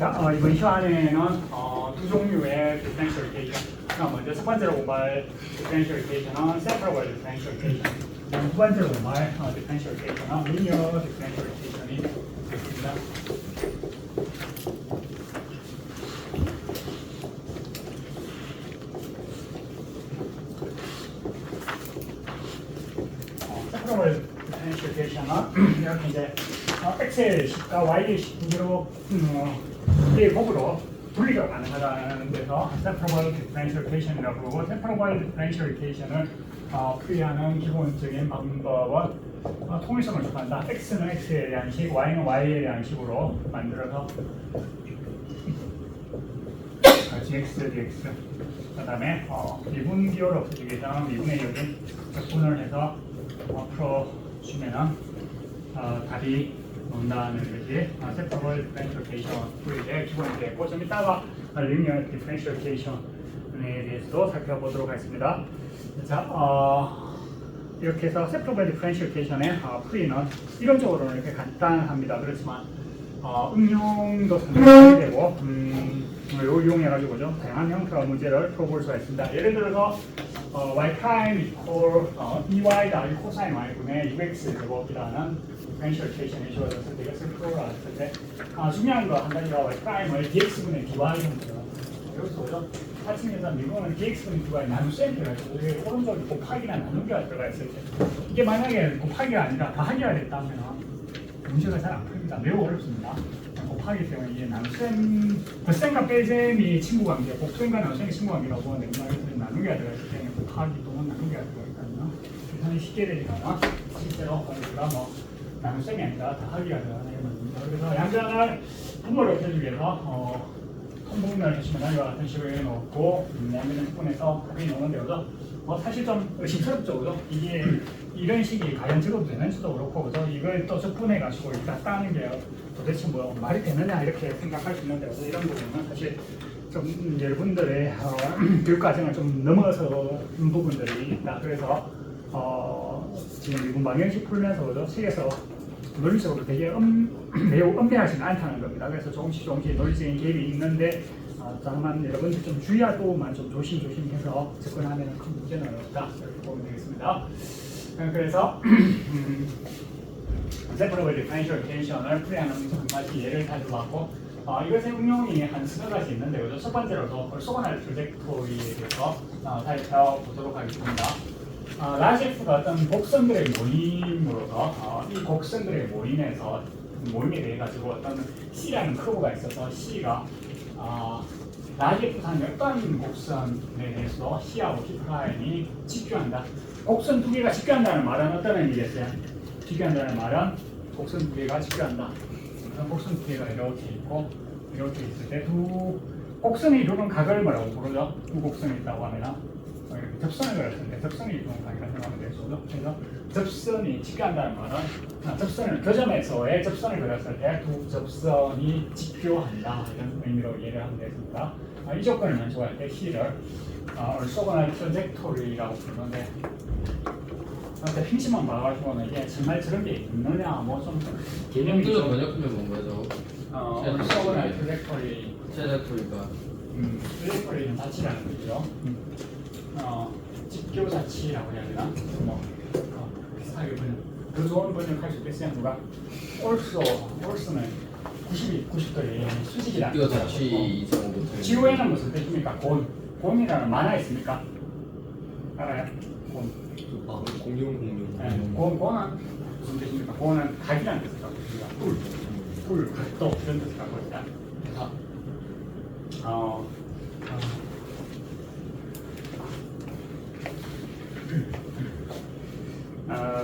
자, 이번 시간에는 두 종류의 디퍼런셜 이케이션. 먼저 첫 번째로 공부할 디퍼런셜 이케이션은 세퍼러블 디퍼런셜 이케이션. 두 번째로 공부할 디퍼런셜 이케이션은 리니어 디퍼런셜 이케이션이 되겠습니다. 세퍼러블 디퍼런셜 이케이션은 이렇게 이제 x의 식과 y의 식 두 개로 의 곱으로 분리가 가능하다는 데서 세퍼러블 디퍼런셜 이케이션이라고 부르고, 세퍼러블 디퍼런셜 이케이션을 풀이하는 기본적인 방법은 통일성을 추구한다. x는 x에 대한 식, y는 y에 대한 식으로 만들어서 gx, dx 그 다음에 미분 기호를 없애주기 위해서 미분의 여기 적분을 해서 풀어주면은 답이 나온다는 것이 세퍼러블 디퍼런셜 이케이션 풀이의 기본이 되고, 좀 이따가 리니어 디퍼런셜 이케이션에 대해서도 살펴보도록 하겠습니다. 자, 이렇게 해서 세퍼러블 디퍼런셜 이케이션의 풀이는 이론적으로는 이렇게 간단합니다. 그렇지만 응용도 상당히 되고, 이걸 이용해가지고죠, 다양한 형태의 문제를 풀어볼 수가 있습니다. 예를 들어서 y 프라임 이퀄 ey 더하기 코사인 y분의 6x 제곱이라는 디퍼런셜 이케이션이 주어졌을 때 이것을 풀어라 했을 때 중요한 거 한 가지가 y 프라임을 dx분의 dy 형태로 여기서 보죠. 사칭에서 미분은 dx분의 dy 나눗셈이 들어가지고 여기 오른쪽에 곱하기나 나누기가 들어가 있을 때, 이게 만약에 곱하기가 아니라 더하기가 됐다면 문제가 잘 안 풀립니다. 매우 어렵습니다. 곱하기 때문에 이게 나눗셈, 덧셈과 뺄셈이 친구 관계, 곱셈과 나눗셈이 친구 관계라고 보는데, 나누기가 들어있을 때는 곱하기 또는 나누기가 들어있거든요. 계산이 쉽게 되니까 실제로 우리가 나눗셈이 아니라 더하기가 들어가는 겁니다. 그래서 양변을 분모를 없애주기 위해서 통분을 하시면 이와 같은 식으로 해놓고 양변을 분해서 답이 나오는데, 그죠? 사실 좀 의심스럽죠, 그죠? 이게 이런 식이 과연 적어도 되는지도 그렇고, 그죠? 이걸 또 적분해가지고 이렇게 따는 게 도대체 뭐 말이 되느냐 이렇게 생각할 수 있는데, 그래서 이런 부분은 사실 좀 여러분들의 교육과정을 좀 넘어서는 부분들이 있다. 그래서 지금 미분 방정식 풀면서, 그죠? 책에서 논리적으로 되게 매우 엄폐하지는 않다는 겁니다. 그래서 조금씩 논리적인 갭이 있는데, 다만 여러분들 좀 주의할 부분만 좀 조심해서 접근하면 큰 문제는 없다, 이렇게 보면 되겠습니다. 그래서 세퍼러블 디퍼런셜 이케이션을 풀이하는 한 가지 예를 가져봤고, 이것의 응용이 한 서너 가지 있는데, 그죠? 첫 번째로도 orthogonal trajectory에 대해서 살펴보도록 하겠습니다. 라지 F가 어떤 곡선들의 모임으로서 이 곡선들의 모임에 대해 가지고 어떤 C라는 커브가 있어서 C가 라지 F 상의 어떤 곡선에 대해서도 C하고 P'이 직교한다. 곡선 두 개가 직교한다는 말은 어떤 의미겠어요? 직교한다는 말은 곡선 두 개가 직교한다. 곡선 두 개가 이렇게 있고 이렇게 있을 때 두 곡선이 이루는 각을 뭐라고 부르죠? 두 곡선이 있다고 하면 이렇게 접선을 그렸을 때 접선이 이루는 각이라고 생각하면 되죠. 그래서 접선이 직교한다는 말은 접선을 교점에서의 접선을 그렸을 때 두 접선이 직교한다, 이런 의미로 이해를 하면 되겠습니다. 이 조건을 만족할 때 C를 orthogonal trajectory라고 부르는데, 근데 핑시만 봐가지고는 이게 정말 저런 게 있느냐, 뭐 좀 개념이 좀 번역하면 뭔가요? orthogonal trajectory, 트레저토리가 trajectory는 자치라는 거죠. 직교 자치라고 해야 되나? 비슷하게 더 좋은 번역할 수 있겠어요, 누가? 올스는 90도의 수직이라는 이거 자취 이상 못해. 지호에는 무슨 뜻입니까? 곤이라는 만화 있습니까? 알아요? 곤. 공룡. 곤은 무슨 뜻입니까? 곤은 각이라는 뜻을 갖고 있습니다. 뿔, 각도 이런 뜻을 갖고 있다.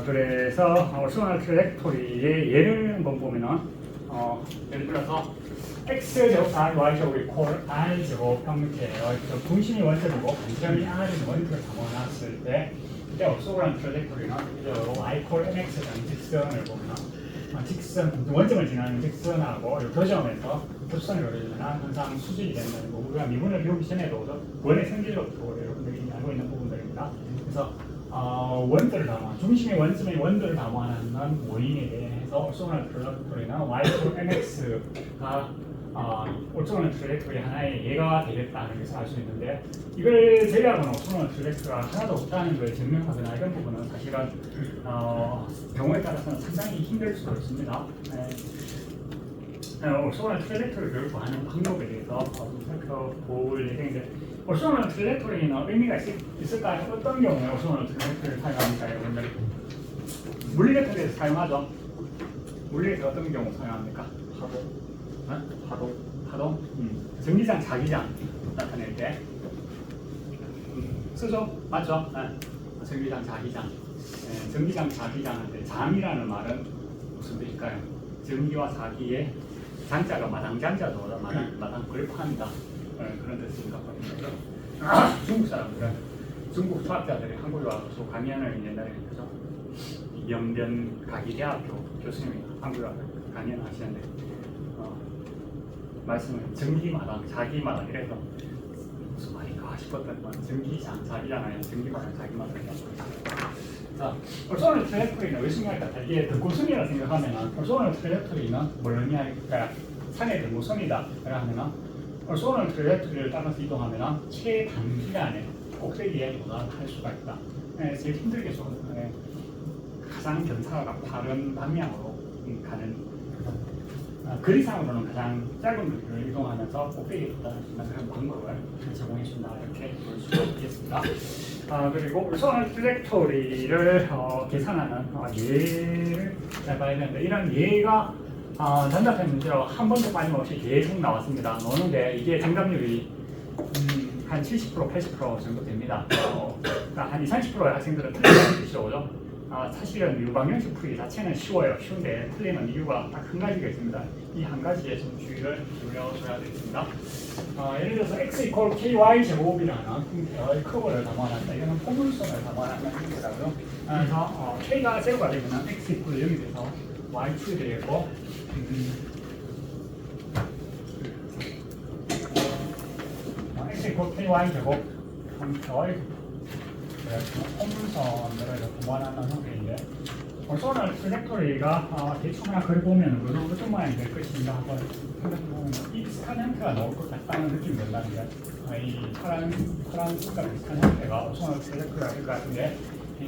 그래서 orthogonal trajectory의 예를 한번 보면은 예를 들어서 x 제곱 더하기 y 제곱 이퀄 r 제곱 형태의 중심이 원점이고 반점이 r인 원점을 담아놨을 때, 이때 orthogonal trajectory는 y 콜 mx라는 직선을 보면 직선, 원점을 지나는 직선하고 이 교점에서 접선을 그려주면 항상 수직이 된다는 거고, 우리가 미분을 배우기 전에도 원의 성질로부터 여러분들이 알고 있는 부분들입니다. 그래서 원들을 담아, 중심의 원점의 원들을 담아하는 모임에 대해서 orthogonal trajectory는 y 콜 mx가 orthogonal 트레이토리 하나의 예가 되겠다는 것을 알 수 있는데 이걸 제외하고는 orthogonal 트레이토리가 하나도 없다는 걸 증명하거나 이런 부분은 사실은 경우에 따라서는 상당히 힘들 수도 있습니다. orthogonal 트레이토리를 구하는 방법에 대해서 좀 살펴볼 예정인데 orthogonal 트레이토리는 의미가 있을까요? 어떤 경우에 orthogonal 트레이토리를 사용합니까, 여러분들? 물리벡터에서 사용하죠. 물리에서 어떤 경우 사용합니까? 파동? 전기장, 자기장 나타낼 때 쓰죠? 맞죠? 전기장, 자기장. 전기장, 자기장한테 장이라는 말은 무슨 뜻일까요? 전기와 자기의 장자가 마당장자도 마당 걸판이다. 그런 뜻입니다. 중국 사람들은 중국 수학자들이 한국에 와서 강연을 옛날에 했죠. 영변 가기대학교 교수님이 한국에 와서 강연하시는데 말씀을 전기마당, 자기마당 이래서 무슨 말인가 싶었던 건 전기장, 자기잖아요. 전기마당, 자기마당이라고. 자, orthogonal 트레이토리는 왜 중요할까? 이게 등고선이라 생각하면 orthogonal 트레이토리는 뭘 의미할까요? 산의 등고선이다. 그러면 orthogonal 트레이토리를 따라서 이동하면 최단기간에 꼭대기에 도달할 수가 있다. 제일 힘들게 가장 견사가 바른 방향으로 가는 거리상으로는 가장 짧은 거리를 이동하면서 꼭대기에 도달할 수 있는 그런 방법을 제공해 준다 이렇게 볼 수가 있겠습니다. 그리고 orthogonal 트레이토리를 계산하는 예를 잘 봐야 되는데 이런 예가 전자편 문제로 한 번도 빠짐없이 계속 나왔습니다. 노는데 이게 정답률이 한 70%, 80% 정도 됩니다. 그러니까 한 20, 30%의 학생들은 틀리는 뜻이죠, 그죠? 사실은 유방정식 풀이 자체는 쉬운데 틀리는 이유가 딱 한 가지가 있습니다. 이 한 가지에 좀 주의를 기울여줘야 되겠습니다. 예를 들어서 x 이퀄 ky 제곱이라는 형태의 커브를 담아놨다. 이거는 포물선을 담아놨는 형태라고요. 그래서 k가 제로가 되면 x 이퀄 0이 돼서 y축이 되겠고 x 이퀄 ky 제곱 형태의 포물선을 담아놨는 형태인데 orthogonal 트레이토리가 대충 하나 그려보면 어떤 모양이 될 것인가 한번 생각해보면 이 비슷한 형태가 나올 것 같다는 느낌이 든다는데 이 파란 숫자 비슷한 형태가 orthogonal 트레이토리가 될 것 같은데 이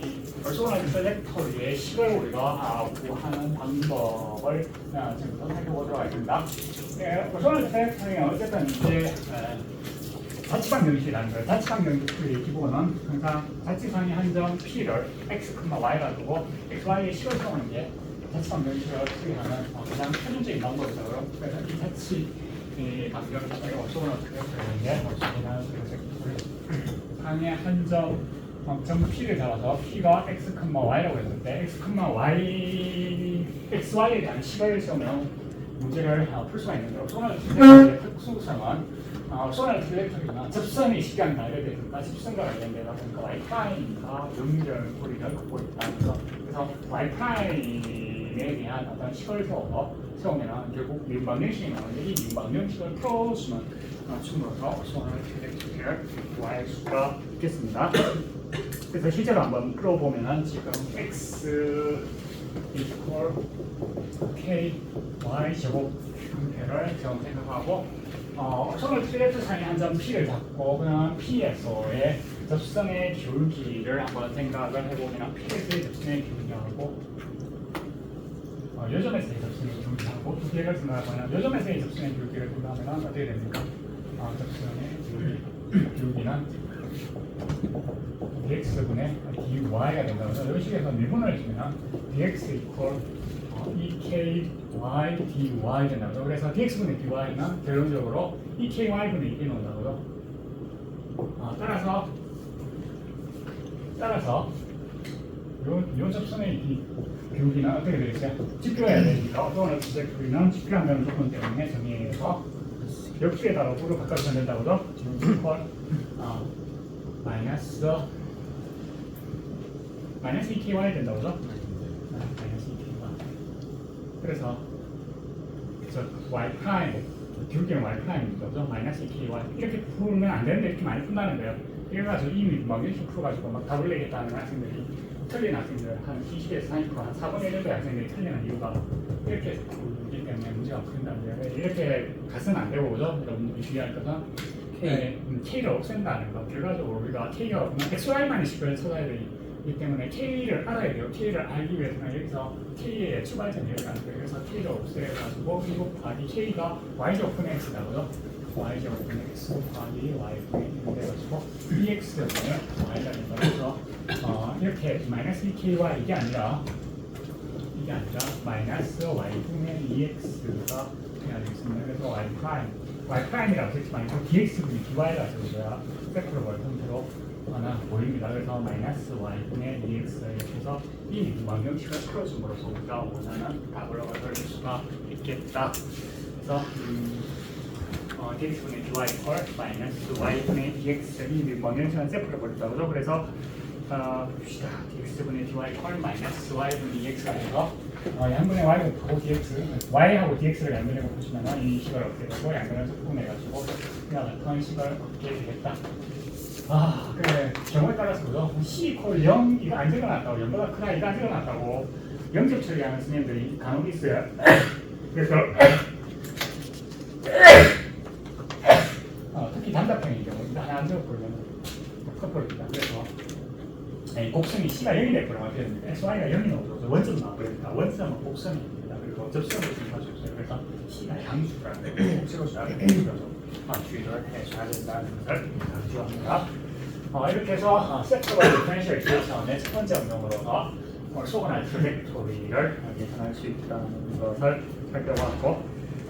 orthogonal 트레이토리의 식을 우리가 구하는 방법을 지금부터 살펴보도록 하겠습니다. orthogonal 트레이토리는 어쨌든 이제 자치방 명식이라는 거예요. 자치방 명식의 기본은 항상 자치상의 한 점 P를 X, Y라 두고 XY의 식을 세우는 게 자치방 명식을 추리하는 가장 표준적인 방법이죠. 그래서 이 자치방정식을 orthogonal 트레이토리인데 상의 한 점 P를 잡아서 P가 X, Y라고 했을 때 X, Y, XY에 대한 식을 세우면 문제를 풀 수가 있는데 orthogonal 트레이토리의 특수성은 orthogonal 트레이토리는 접선의 시간이 발견되니까 접선과 관련되다 보니까 y'과 연결고리를 갖고 있다. 그래서 y'에 대한 어떤 식을 세우면 결국 미분방정식이 나오는데 이 미분방정식을 풀어주면 충분해서 orthogonal 트레이토리를 구할 수가 있겠습니다. 그래서 실제로 한번 풀어보면 지금 x equal k y 제곱 형태를 지금 생각하고 orthogonal 트레이토리 상의 한 점 P를 잡고 그냥 P에서의 접선의 기울기를 한번 생각을 해보면 P에서의 접선의 기울기하고 요점에서의 접선의 기울기하고 두 개를 생각하면 요점에서의 접선의 기울기를 생각하면 어떻게 됩니까? 접선의 기울기는 dx분의 dy가 된다고 해서 이런 식에서 미분을 주면 dx 이퀄 EKY dy 된다고요. 그래서 dx분의 dy는 결론적으로 EKY분의 2이 나온다고요. 따라서 요 접선의 기울기는 어떻게 되겠어요? 지표해야 되니까 orthogonal 트레이토리는 지표한다는 조건 때문에 정의해서 역수에다가 부로 바꿔주면 된다고요. 이퀄 마이너스 EKY 된다고요. 마이너스 EKY. 그래서 저 y 프라임 기울기는 y 프라임이죠. 마이너스 EKY 이렇게 풀면 안 되는데 이렇게 많이 푼다는 거예요. 이래가지고 이미 막 이렇게 풀어가지고 막 답을 내겠다는 학생들이 틀린 학생들 한 20에서 30%한 4분의 1 정도의 학생들이 틀리는 이유가 이렇게 이기 때문에 문제가 풀린다는데 이렇게 가서는 안 되고 그죠? 여러분들이 주의할 것은 K를 없앤다는 거. 결과적으로 우리가 K가 없으면 XY만의 식을 찾아야 되기 때문에 K를 알아야 돼요. K를 알기 위해서는 여기서 K의 추가점이 여기가 안 돼요. 그래서 K를 없애가지고 이거 곱하기 K가 Y제곱 분의 X다 그죠? Y제곱 분의 X 곱하기 Y 분의 1 돼가지고 EX는 Y가 된다. 그래서 이렇게 마이너스 2K와 이게 아니라 마이너스 Y분의 2X가 해야 되겠습니다. 그래서 Y', Y'이라고 했지만 dx분이 dy가 되어야 세프로벌 형태로 하나 보입니다. 그래서 마이너스 Y분의 2X 이렇게 해서 이 완경식을 풀어줌으로써 우리가 원하는 답을 얻을 수가 있겠다. 그래서 dx분의 dy 콜 마이너스 Y분의 2X 이 완경식은 세프로벌이다. 그죠? 그래서 봅시다. dx분의 dy 콜 마이너스 Y분의 2X가 돼서 양분의 y하고 dx, y하고 dx를 양변에 보시면 이 식을 얻게 되고 양변을 소분해가지고 그냥 어떤 식을 얻게 되겠다. 그래 경우에 따라서 그죠? c 이퀄 0 이거 안 적어놨다고 0보다 크다 이거 안 적어놨다고 영접 처리하는 선생님들이 간혹 있어요. 그래서 특히 단답형의 경우 이거 하나 안 적어버리면 커버립니다. 그래서 곡선이 C가 0이 됐거나 어떻게 됩니까? XY가 0이 나오죠. 원점 나와버립니다. 원점은 곡선입니다. 그리고 접선을 좀 가지고 있어요. 그래서 C가 양수라는 거, 곡식을 잘 주의를 해줘야 된다는 것을 강조합니다. 이렇게 해서 세트벌 디퍼런셜 이퀘이션의 첫 번째 응용으로서 소근할 트랙토리를 계산할 수 있다는 것을 살펴보았고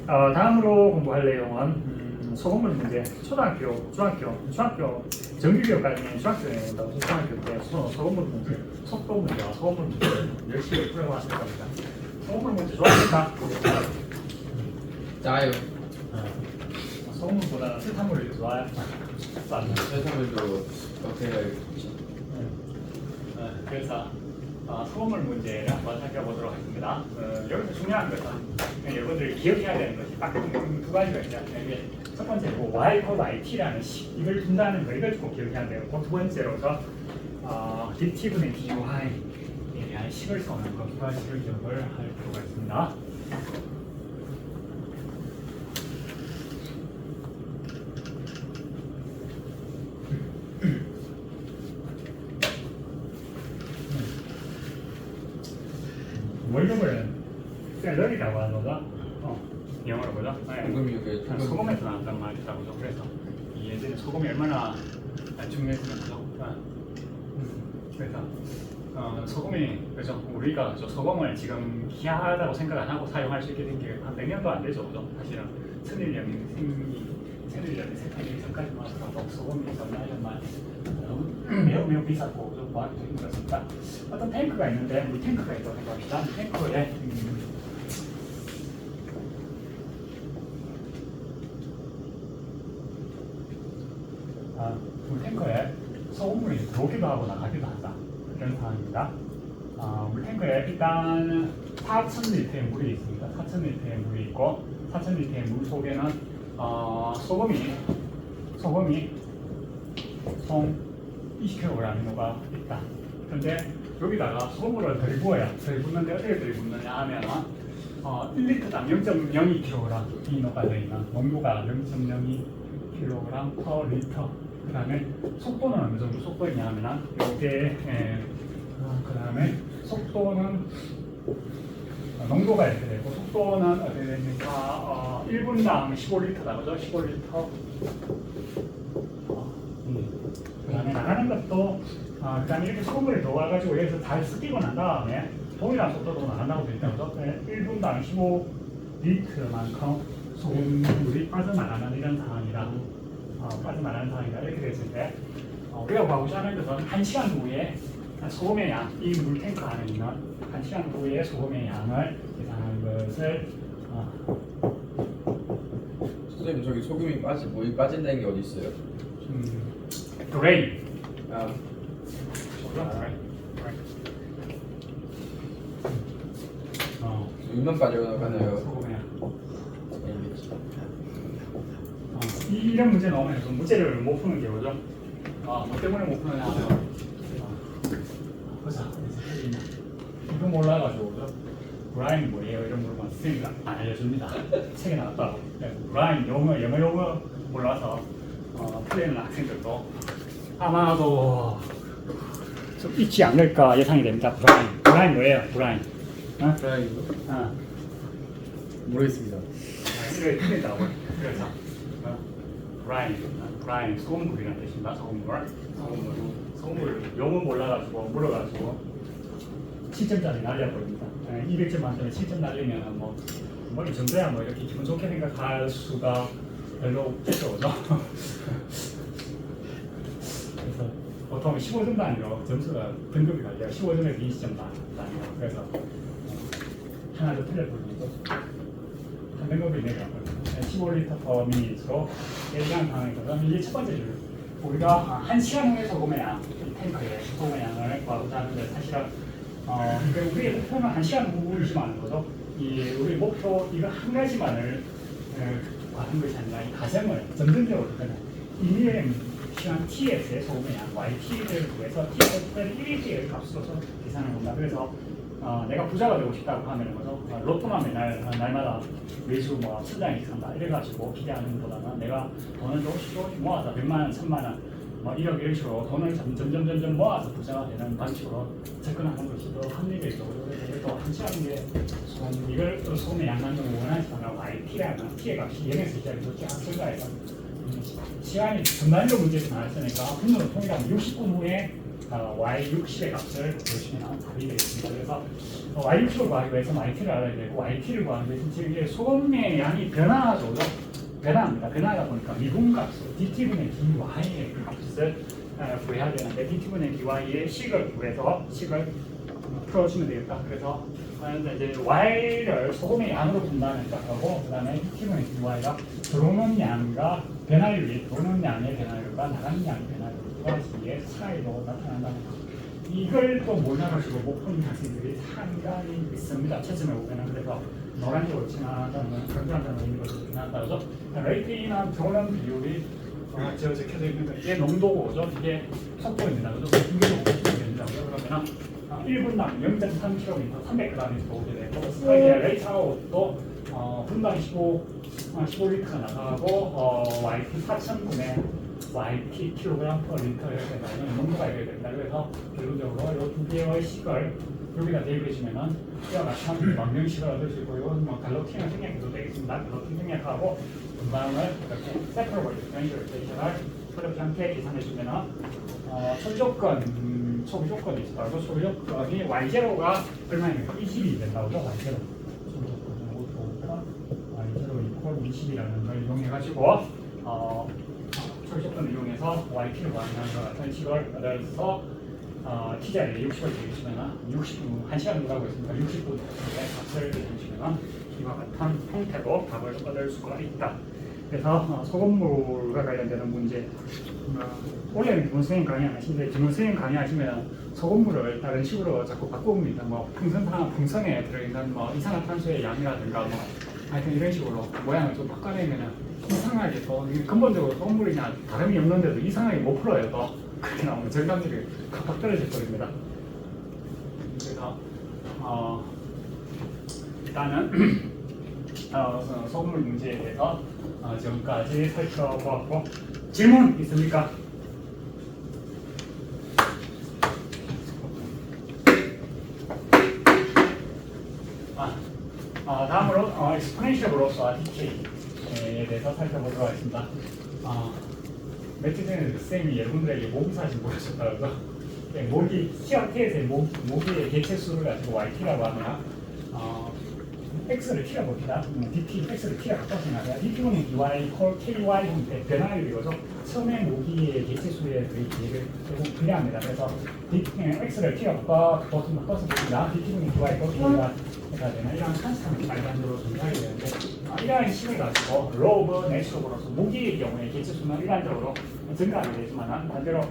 다음으로 공부할 내용은 소금물 문제, 초등학교, 중학교 정규교육까지는 중학교에 나온다고 초등학교 때 소금물 문제, 속도 문제와 소금물 문제를 열심히 풀어봤을 겁니다. 소금물 문제 좋아하십니까? 짜요. 소금물보다는 설탕물이 좋아요. 세상에도 어떻게 그래서 소금물 문제를 한번 살펴보도록 하겠습니다. 여기서 중요한 것은 여러분들이 기억해야 되는 것이 딱 두 가지가 있어요. 첫 번째로 y 콜 yt라는 식 이걸 둔다는 거 이걸 꼭 기억해야 돼요. 두 번째로서 dt분의 dy에 대한 식을 써는 것 두 가지를 기억을 할 필요가 있습니다. 월급을 샐러리라고 하는 거죠. 영어로 보죠. 소금이 이게 소금에서 나왔단 말이다 보죠. 그래서 예전에 소금이 얼마나 중요했으면서 그래서 소금이 그죠. 우리가 소금을 지금 귀하다고 생각 안 하고 사용할 수 있게 된 게 한 100년도 안 되죠, 그죠. 사실은 천일염이 생기기 전까지만 하더라도 소금이 정말 매우 비쌌고 좀 보안도 힘들었습니다. 어떤 탱크가 있는데 물 탱크가 있다고 생각합시다. 탱크에 물 탱크에 소금물이 들어오기도 하고 나가기도 한다. 그런 상황입니다. 물 탱크에 일단 4,000리터의 물이 있습니다. 4,000리터의 물이 있고 4,000리터의 물 속에는 소금이 총 20kg이 있다. 그런데 여기다가 소금물을 들이붓는데 어떻게 들이붓느냐 하면 1리터당 0.02kg이 녹아져 있는 농도가 0.02kg per 리터. 그 다음에 속도는 어느 정도 속도이냐 하면 요게 그 다음에 속도는 농도가 이렇게 되고 속도는 어떻게 됩니까? 1분당 15리터다 그죠? 15리터. 그 다음에 나가는 것도 그 다음에 이렇게 소금물이 들어와가지고 여기서 잘 섞이고 난 다음에 동일한 속도로 나간다고 되어 있다 그죠? 1분당 15리터만큼 소금물이 빠져나가는 이런 상황이라 빠져나가는 상황이다 이렇게 됐을 때 우리가 보고자 하는 것은 1시간 후에 소금의 양, 이 물탱크 안에 있는 1시간 후에 소금의 양을 계산하는 것을 선생님 저기 소금이 물이 빠진다는 게 어디 있어요? 드레인 물만 빠져나가나요? 소금의 양. 알겠지. 이런 문제 나오면 문제를 못 푸는 게 뭐죠? 뭐 때문에 못 푸느냐 하면 보자. 이거 몰라가지고 브라인 뭐예요? 이런 물어보면 선생님이 안 알려줍니다. 책에 나왔다고. 브라인 영어 용어 몰라서 틀리는 학생들도 아마도 좀 잊지 않을까 예상이 됩니다. 브라인 뭐예요? 브라인. 어? 브라이브? 어. 모르겠습니다. 이래 틀린다고. 그래서 브라인 소금물이라는 뜻입니다. 소금물 용어 몰라가지고 물어가지고 7점짜리 날려버립니다. 200점 만점에 7점 날리면 이 정도야 뭐 이렇게 기분 좋게 생각할 수가 별로 없겠죠, 그죠? 그래서 보통 15점 단위로 점수가 등급이 갈려요. 15점에서 20점 단위로. 그래서 하나도 틀려버리고 한 등급이 내려가거든요. 15리터 per minute로 예리한 상황이거든. 이게 첫 번째 줄. 우리가 1시간 후에 소금의 양, 이 탱크에 소금의 양을 구하고자 하는데 사실은 우리의 목표는 1시간 후이지만 거죠. 우리 목표 이거 한 가지만을 구하는 것이 아니라 이 과정을 점진적으로 이미의 시간 tx의 소금의 양 yt를 구해서 tx를 1일의 값으로서 계산을 한다. 그래서 내가 부자가 되고 싶다고 하면 거죠. 로또만 맨날 날마다 매주 뭐 1,000장 이상 산다 이래가지고 기대하는 것보다는 내가 돈을 조금씩 모아서 100만 원, 1,000만 원, 뭐 1억 이런 식으로 돈을 점점 모아서 부자가 되는 방식으로 접근하는 것이 더 합리적이죠. 그래서 또 한 시간 후에 이걸 또 소금의 양만큼 원하지 않아 yt라는 t의 값이 0에서 시작해서 쫙 증가해서 시간이 전반적으로 문제에서 나왔으니까 분모를 통일하면 60분 후에 y60의 값을 보시면 답이 되겠습니다. 그래서 y60을 구하기 위해서 yt를 알아야 되고 yt를 구하기 위해서 지금 이게 소금의 양이 변화하죠. 변화합니다. 변화하다 보니까 미분값으로 dt분의 dy의 값을 구해야 되는데 dt분의 dy의 식을 구해서 식을 풀어주면 되겠다. 그래서 이제 y를 소금의 양으로 분단을 하고 그 다음에 dt분의 dy가 들어오는 양과 변화율이 들어오는 양의 변화율과 나가는 양의 변화율 사이의 차이로 나타난다는 것. 이걸 또 몰라가지고 못 푸는 학생들이 상당히 있습니다. 채점해 보면 그래서 노란색으로 칠한다는 강조한다는 의미로 나온다 그죠? 레이트나 들어오는 비율이 저 적혀져 있는 이게 농도고죠. 이게 속도입니다. 그죠? 이게 됩니다. 그러면 1분당 0.3km 300g이 오게 되고 이게 레이트 아웃도 분당 15리터가 나가고 YT 4,000분의 YT 킬로그램 per 리터 이렇게 나오면 농도가 이렇게 됩니다. 그래서 결론적으로 이 두 개의 식을 여기다 대입해주면은 이와 같은 망명식을 얻을 수 있고 이건 갈로틴을 생략해도 되겠습니다. 갈로틴 생략하고 분방을 이렇게 세퍼러블 디퍼런셜레이션을 그렇게 함께 계산해주면은 초조건 초조건이 있어요. 초조건이 y0가 얼마입니까? 20이 된다고 죠 y0 초조건 y0 이퀄 20이라는 걸 이용해가지고 초조건을 이용해서 yt를 구하는 것 같은 식을 얻어서 t자리에 60을 대주시면 60분, 1시간 누라고 했으니까 60분의 값을 대주시면 이와 같은 형태로 답을 얻을 수가 있다. 그래서 소금물과 관련되는 문제 원래는 기본수행 강의 안 하시는데 기본수행 강의 하시면 소금물을 다른 식으로 자꾸 바꿔봅니다. 풍선에 들어있는 이산화탄소의 양이라든가 하여튼 이런 식으로 모양을 좀 바꿔내면 이상하게 또 근본적으로 소금물이냐 다름이 없는데도 이상하게 못 풀어요. 또 그렇게 나오면 정답률이 각각 떨어질 겁니다. 그래서 일단은 소금물 문제에 대해서 지금까지 살펴보았고 질문 있습니까? 다음으로 exponential growth decay에 대해서 살펴보도록 하겠습니다. 며칠 전에 쌤이 여러분들에게 모기 사진 보여줬다고 모기 TRT에서의 모기의 개체수를 가지고 YT라고 하면 X를 T라 봅시다. DT, X를 T라 바꿔서 생각해요. DT분의 DY, KY 형태 변화율이거죠. 처음에 모기의 개체수에 대비를 조금 불리합니다. 그래서 X를 T라 바꿔서 봅니다. DT분의 DY, KY가 되는 이런 컨스턴트 말반으로 존재하게 되는데 이러한 식을 가지고 로브 내추럴로서 모기의 경우에 개체수는 일반적으로 증가하게 되지만 반대로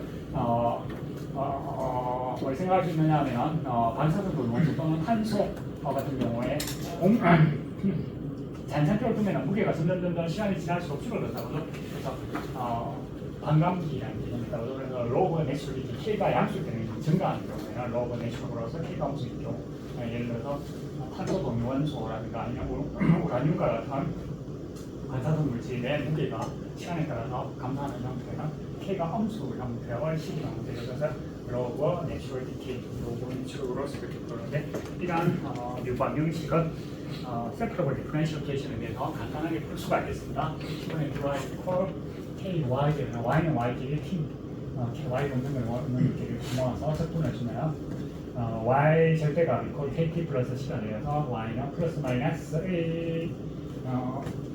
뭘 생각할 수 있느냐 하면 반사적으로 원소 또는 탄소 같은 경우에 잔상적으로 보면 무게가 점점 시간이 지날수록 줄어든다고 그래서 반감기라는 개념이 있다고 그래서 로브 내추럴리티 K가 양수되는 증가하는 경우에는 로그 내추럴로서 K가 함수 있죠. 예를 들어서 탄소 동위원소라든가 아니면 우라늄과 같은 반사성 물질의 무게가 시간에 따라서 감소하는 형태는 K가 함수 형태의 식이 나오는데 그래서 로그 내추럴 디케이, 로그 내추럴로서 이렇게 부르는데 이러한 유관 형식은 세퍼러블 디퍼런셜 케이션에 대해서 간단하게 풀 수가 있겠습니다. 기본에 들어와 있고 KY 되면 Y는 Y끼리 T KY 동등을 넣는 길을 모아서 적분을 주면 Y 절대값 이퀄 KT 플러스 C가 되어서 Y는 플러스 마이너스 A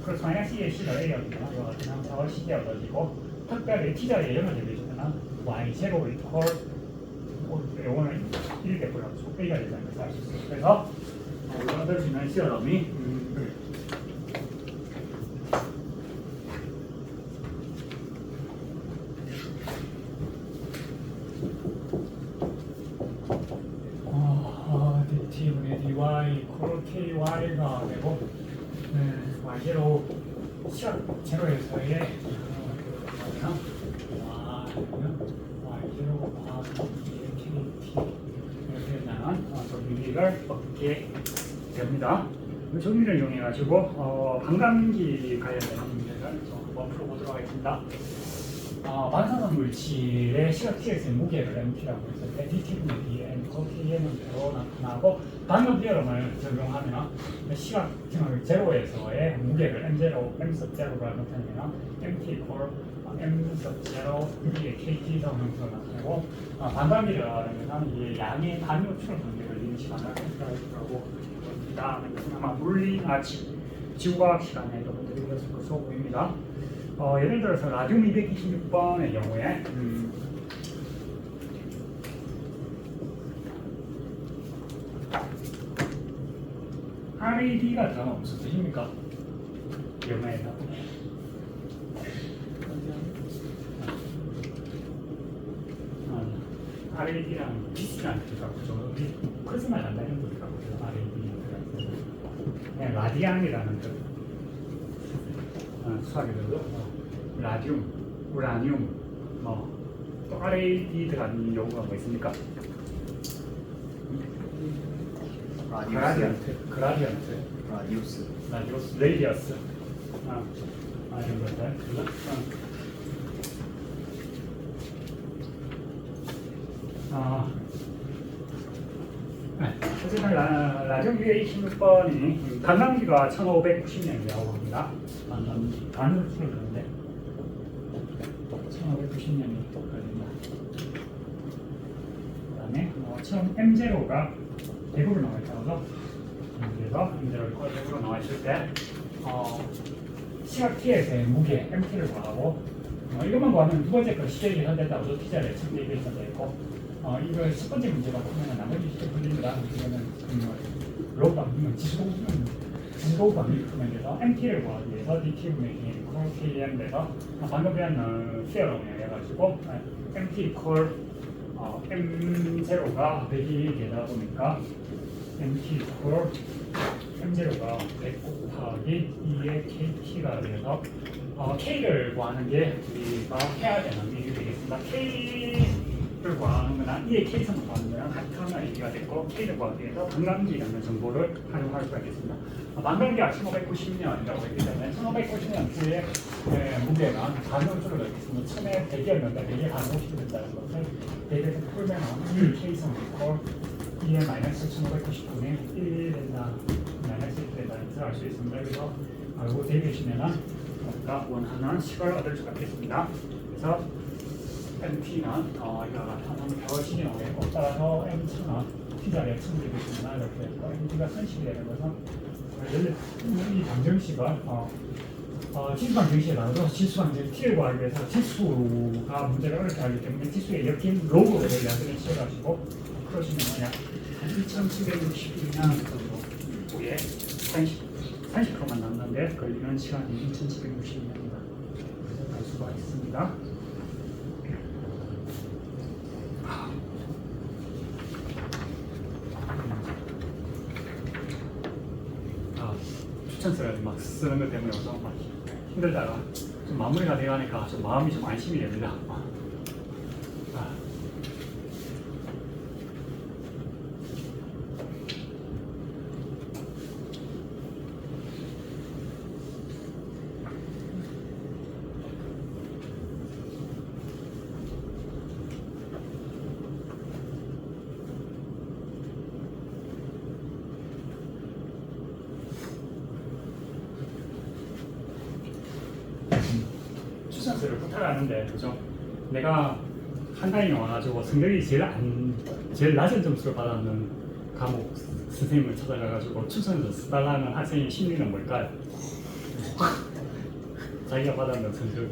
플러스 마이너스 2의 C가 A였거나 이와 같은 함수가 C가 얻어지고 특별히 T자리에 0을 대비해주면 Y0 이퀄 요거는 1이 되고요. A가 된다는 것을 알 수 있어요. 그래서 우리가 얻을 수 있는 시어럼이 dt분의 dy 이퀄 ky가 되고 y0 시각 제로에서의 y0 kt 이렇게 된다는 정리를 얻게 됩니다. 정리를 이용해 가지고 반감기 관련된 문제를 한번 풀어보도록 하겠습니다. 반사성 물질의 시각 tx의 무게를 mt라고 했을 때 dt분의 dn, km은 대로 나타나고 방금 디어럼을 적용하면 시각 제로에서의 무게를 m0, m0로 나타내면 mt equal m0 2의 kt 성 형태로 나타내고 반감기라는 것은 이 양의 단위 추론 관계를 이런 시간을 해석하고 봅니다. 아마 물리나 지구과학 시간에 여러분들이 배웠을 것으로 보입니다. 예를 들어서 라듐 226번의 경우에 RAD가 들어가면 무슨 뜻입니까? 영어에서 RAD랑 BC라는 뜻이가 보죠. 우리 크리스말 난다는 뜻이가 보죠. RAD가 그냥 라디안이라는 뜻. 수학에서도 라듐, 우라늄, 또 RAD 들어가는 용어가 뭐 있습니까? 그라디언트, 라디우스, 레디어스, 이런 것들. 어쨌든 라듐 226번이 반감기가 1590년이라고 합니다. 반으로 풀어주는데 1590년이 걸립니다. 그 다음에 처음 M0가 100으로 나와 있다고 그래서 M0가 100으로 나와 있을 때 시각 tx의 무게 MT를 구하고 이것만 구하면 두 번째 거 시계 계산됐다고 T자리에 측대 계산됐고 이걸 첫 번째 문제가 풀면 나머지 시계 풀립니다. 이거는 로우가 지수도방이 풀면 돼서 MT를 구하기 위해서 DT분의 KM 돼서 방금 배운 시어럼을 해가지고 MT 이퀄 M0가 100이 되다 보니까 MT 이퀄 M0가 100 곱하기 2의 KT가 돼서 K를 구하는 게 우리가 해야 되는 일이 되겠습니다. K를 구하는 거나 2의 K성을 구하는 거랑 같은 얘기가 됐고 K를 구하기 위해서 반감기라는 정보를 활용할 수가 있겠습니다. 반감기가 1590년이라고 했기 때문에 1590년대의 무게가 반원수를 넣겠습니다. 처음에 100이었는데 100에 반 50이 된다는 것을 100에서 풀면 2의 K성 이퀄 2의 마이너스 1590분의 1 된다, 마이너스 1 된다는 것을 알 수 있습니다. 그래서 이거 대비하시면 우리가 원하는 식을 얻을 수가 있겠습니다. 그래서 MT는 이와 같은 별식이 나오겠고 따라서 M1000은 T자리에 1000을 보시면 이렇게 됐고 MT가 1000씩이 되는 것은 이 방정식을 지수방정식에 나눠서 지수방정 T를 구하기 위해서 지수가 문제를 어렵게 하기 때문에 지수의 엮인 로그를 대비하는 씌워가지고 그러시면 약 2761년 정도 후에 30%만 남는데 걸리는 시간이 2760년이다. 그래서 알 수가 있습니다. 추천서를 막 쓰는 것 때문에 우선 막 힘들다가 좀 마무리가 되어가니까 좀 마음이 좀 안심이 됩니다. 추천서를 부탁하는데 그죠? 내가 한강에 와가지고 성적이 제일 낮은 점수를 받았는 과목 선생님을 찾아가가지고 추천서 써달라는 학생의 심리는 뭘까요? 자기가 받았는 성적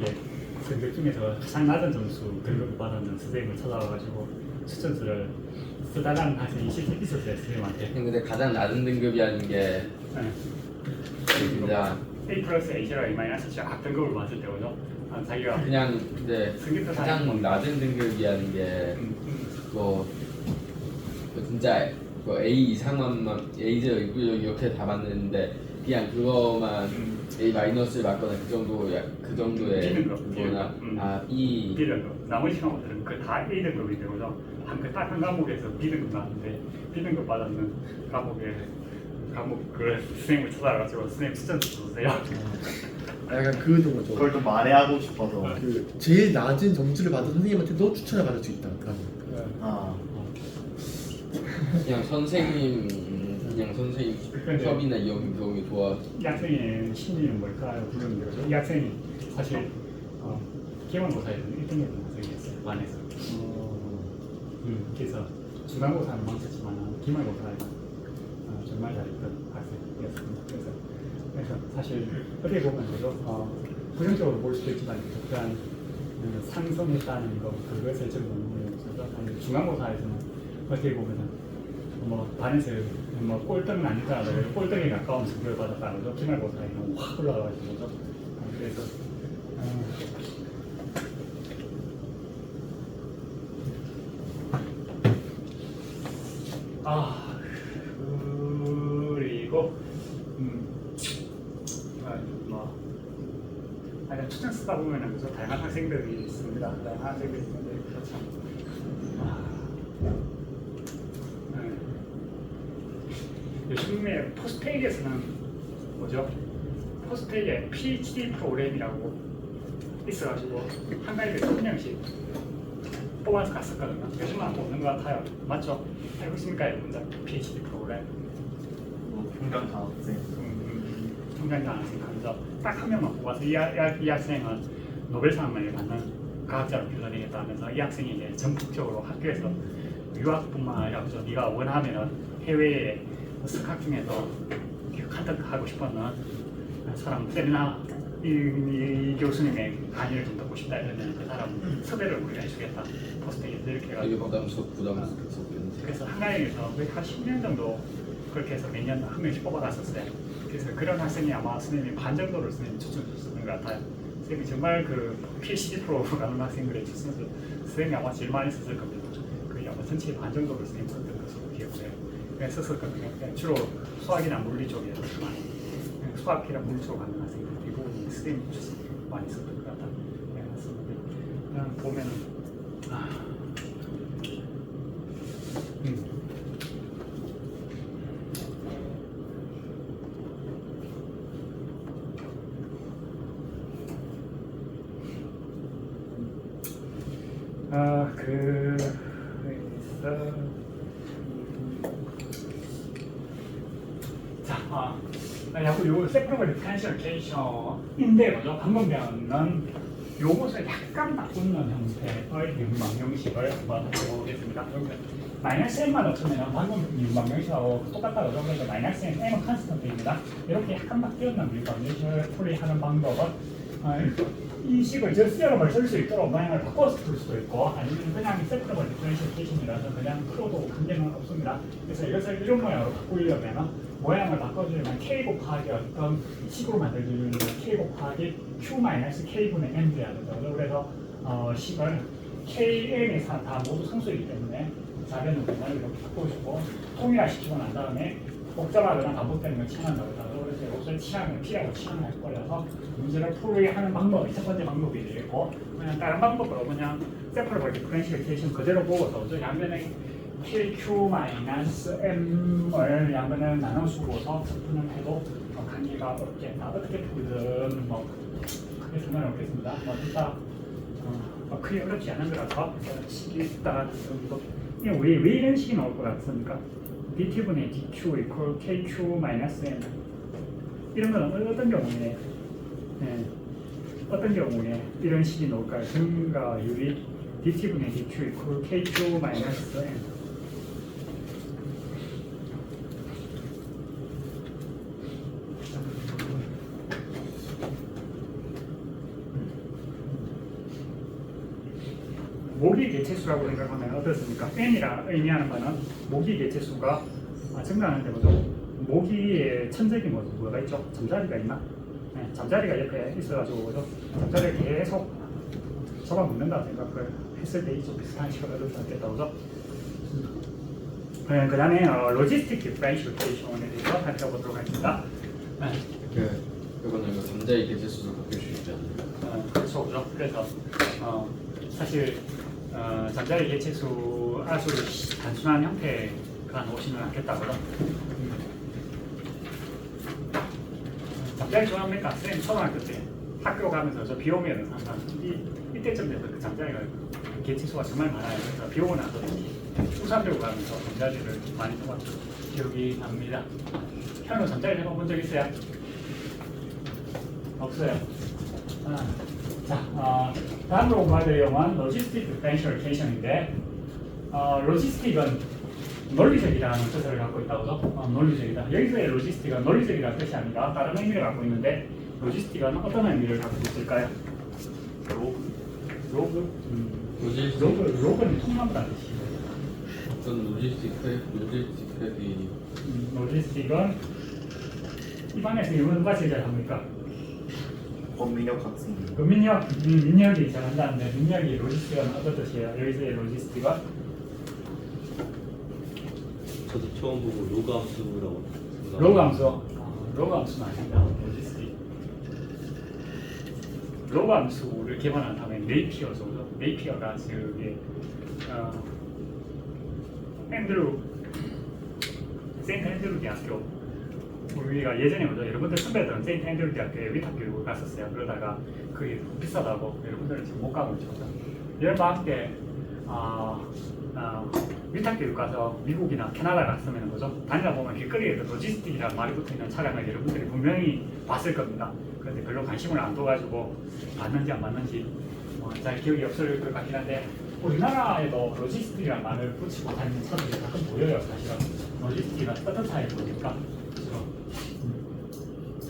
중에서 가장 낮은 점수 등급을 받았는 선생님을 찾아와가지고 추천서를 써달라는 학생이 실제 있었어요. 선생님한테. 근데 가장 낮은 등급이라는 게 네. 진짜 A 플러스 A제로 A 마이너스 C가 각 등급을 봤을 때 그죠? 자기가 그냥 근데 성적표 가장 낮은 등급이라는 게 뭐 진짜 그 A 이상만 A제로 이렇게 다 맞는데 그냥 그거만 A 마이너스를 맞거나 그 정도의 B등급, 그거나 B등급. B B등급 나머지 과목들은 그 다 A등급인데 그죠? 딱 한 과목에서 B등급 나왔는데 B등급 받았는 과목 그 선생님을 찾아가지고 선생님 추천 주세요. 약간 그런 거죠. 그걸 좀 말해하고 싶어서. 그 제일 낮은 점수를 받은 선생님한테도 추천을 받을 수 있다. 아, 그냥 선생님 근데- 협의나 이런 경우에 좋아. 이 학생의 심리는 뭘까요? 그런 거죠. 이 학생이 사실 기말고사에서는 1등이었던 학생이었어요. 반에서. 그래서 중간고사는 망쳤지만 기말고사에는 정말 잘했던 학생이었습니다. 그래서 사실 어떻게 보면 그죠? 부정적으로 볼 수도 있지만 일단 상승했다는 거 그것을 좀 너무 있어서 중간고사에서는 어떻게 보면은 뭐 반에서 뭐 꼴등은 아니더라도 꼴등에 가까운 성적을 받았다 그죠? 기말고사에는 확 올라가가지고 그죠? 그래서 그리고 뭐 아니 추천 쓰다 보면은 그죠? 다양한 학생들이 있습니다. 다양한 학생들이 있는데 그렇죠. 요즘에 포스트페이지에서는 뭐죠? 포스트페이지에 PhD 프로그램이라고 있어가지고 한 달에 한 명씩 뽑아서 갔었거든요. 요즘은 안 뽑는 것 같아요. 맞죠? 알고 있습니까, 여러분들? PhD 프로그램. 뭐 평균 다 학생. 통장이 안 생각하면서 딱 한 명만 뽑아서 이 학생은 노벨상을 받는 과학자로 길러내겠다 하면서 이 학생이 이제 전국적으로 학교에서 유학뿐만 아니라 그죠? 네가 원하면은 해외에 석학 중에서 카드하고 싶었는 사람 셀나 이 교수님의 강의를 좀 듣고 싶다 이러면 그 사람 섭외를 우리가 해주겠다 포스트잇 이렇게 되게 해가지고 부담스럽겠는데. 그래서 한가위에서 거의 한 10년 정도 그렇게 해서 매년 한 명씩 뽑아갔었어요. 그래서 그런 학생이 아마 선생님이 반 정도를 선생님이 추천해 주셨던 것 같아요. 선생님이 정말 그 PhD 프로그램 학생들의 추천을 선생님이 아마 제일 많이 썼을 겁니다. 거의 아마 전체의 반 정도를 선생님이 썼던 것으로 기억해요. 그래서 썼었거든요. 주로 수학이나 물리 쪽에 많이 수학이나 물리 쪽으로 가는 학생들 대부분이 선생님 추천 많이 썼던 것 같아요. 네, 맞습니다. 그냥 보면은 야구 요 세퍼럴 디펜셜 케이션인데 뭐죠? 방금 배웠는 요것을 약간 바꾸는 형태의 윤곽 형식을 한번 해보겠습니다. 마이너스 m만 넣으면 방금 윤곽 형식하고 똑같다 그러죠? 그래서 마이너스 m은 컨스턴트입니다. 이렇게 약간 바뀌었는 윤곽 형식을 풀이하는 방법은 이 식을 저스럽을 쓸 수 있도록 모양을 바꿔서 풀 수도 있고 아니면 그냥 세퍼럴 디펜셜 케이션이라서 그냥 풀어도 관계는 없습니다. 그래서 이것을 이런 모양으로 바꾸려면 모양을 바꿔주려면 k 곱하기 어떤 식으로 만들어주는 k 곱하기 q-k분의 m 돼야 되죠. 그래서 식을 kn의 다 모두 상수이기 때문에 자변은 그냥 이렇게 바꾸시고 통일화시키고 난 다음에 복잡하거나 반복되는 걸 취한다고 하죠. 그래서 이것을 P라고 취향을 해버려서 문제를 풀이하는 방법이 첫 번째 방법이 되겠고 그냥 다른 방법으로 그냥 세퍼럴 디퍼런시에이션 그대로 보고서 양변에 KQ-M을 양변을 나눠주고서 푸는 해도 관계가 없겠다. 어떻게 풀든 뭐 크게 상관없겠습니다. 뭐 일단 크게 어렵지 않은 거라서 식이 있다 정도. 왜 이런 식이 나올 것 같습니까? dt분의 dq equal KQ-M 이런 건 어떤 경우에 어떤 경우에 이런 식이 나올까요? 증가율이 dt분의 dq 이퀄 kq 마이너스 n. 모기 개체수라고 생각하면 어떻습니까? n이라 의미하는 바는 모기 개체수가 증가하는데 뭐죠? 모기의 천적이 뭐가 있죠? 잠자리가 있나? 네, 잠자리가 옆에 있어가지고 뭐죠? 잠자리를 계속 잡아먹는다 생각을 했을 때 좀 비슷한 식으로 얻을 수 있겠다, 그죠? 그 다음에 로지스틱 디퍼런시에이션에 대해서 살펴보도록 하겠습니다. 네. 이거는 이거 잠자리 개체수를 바뀔 수 있지 않나요? 그렇죠, 그죠? 그래서 사실 잠자리 개체수 아주 단순한 형태가 나오지는 않겠다고요. 잠자리 좋아합니까? 선생님 초등학교 때 학교 가면서 저 비 오면 항상 이때쯤 돼서 그 잠자리가 개체수가 정말 많아요. 그래서 비 오고 나서 우산 들고 가면서 잠자리를 많이 잡았죠. 기억이 납니다. 현우 잠자리 잡아본 적 있어요? 없어요. 다음으로 공부할 내용은 로지스틱 디퍼런시에이션인데 로지스틱은 논리적이라는 뜻을 갖고 있다고 죠? 논리적이다. 여기서의 로지스틱은 논리적이라는 뜻이 아니라 다른 의미를 갖고 있는데 로지스틱은 어떤 의미를 갖고 있을까요? 로그? 로그는 통나무라는 뜻이에요. 어떤 로지스틱의 로지스틱은 입안에서 이거 누가 제일 잘합니까? 권민혁 학생님. 그 민혁이 잘한다는데 민혁이 로지스틱은 어떤 뜻이에요? 여기서의 로지스틱은? 저도 처음 보고 로그 함수라고 로그 함수. 로그 함수는 아닙니다. 로지스틱. 로그 함수를 개발한 다음에 네이피어죠. 네이피어가 저기 세인트 앤드루 대학교 우리가 예전에 먼저 여러분들 선배들은 세인트 앤드루 대학교에 위탁 교육을 갔었어요. 그러다가 그게 비싸다고 여러분들은 지금 못 가고 있죠. 여름방학 때 위탁 교육 가서 미국이나 캐나다 갔으면 뭐죠? 다니다 보면 길거리에도 로지스틱이라는 말이 붙어있는 차량을 여러분들이 분명히 봤을 겁니다. 그런데 별로 관심을 안 둬가지고 맞는지 안 맞는지 잘 기억이 없을 것 같긴 한데 우리나라에도 로지스틱이라는 말을 붙이고 다니는 차들이 가끔 보여요. 사실은 로지스틱은 어떤 차에 보니까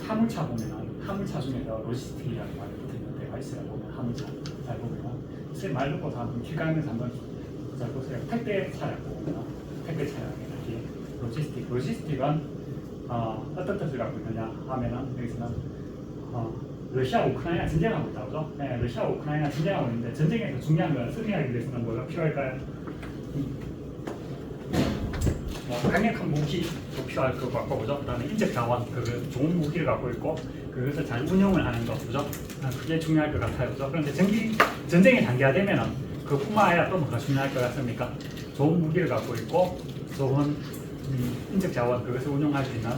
화물차 보면은 화물차 중에서 로지스틱이라는 말이 붙어있는 데가 있어요. 보면 화물차 잘 보면은 선생님 말 듣고 다 길 가면서 한번 잘 보세요. 택배 차량 보면 택배 차량에 이렇게 로지스틱은 어떤 뜻을 갖고 있느냐 하면은 여기서는 러시아 우크라이나 전쟁하고 있다고 죠? 네, 러시아 우크라이나 전쟁하고 있는데 전쟁에서 중요한 건 승리하기 위해서는 뭐가 필요할까요? 강력한 무기도 필요할 것 같고 그죠? 그다음에 인적 자원, 그 좋은 무기를 갖고 있고 그것을 잘 운용을 하는 것 그죠? 그게 중요할 것 같아요 그죠? 그런데 전쟁이 단계화되면은 그뿐만 아니라 또 뭐가 중요할 것 같습니까? 좋은 무기를 갖고 있고 좋은 인적 자원 그것을 운용할 수 있는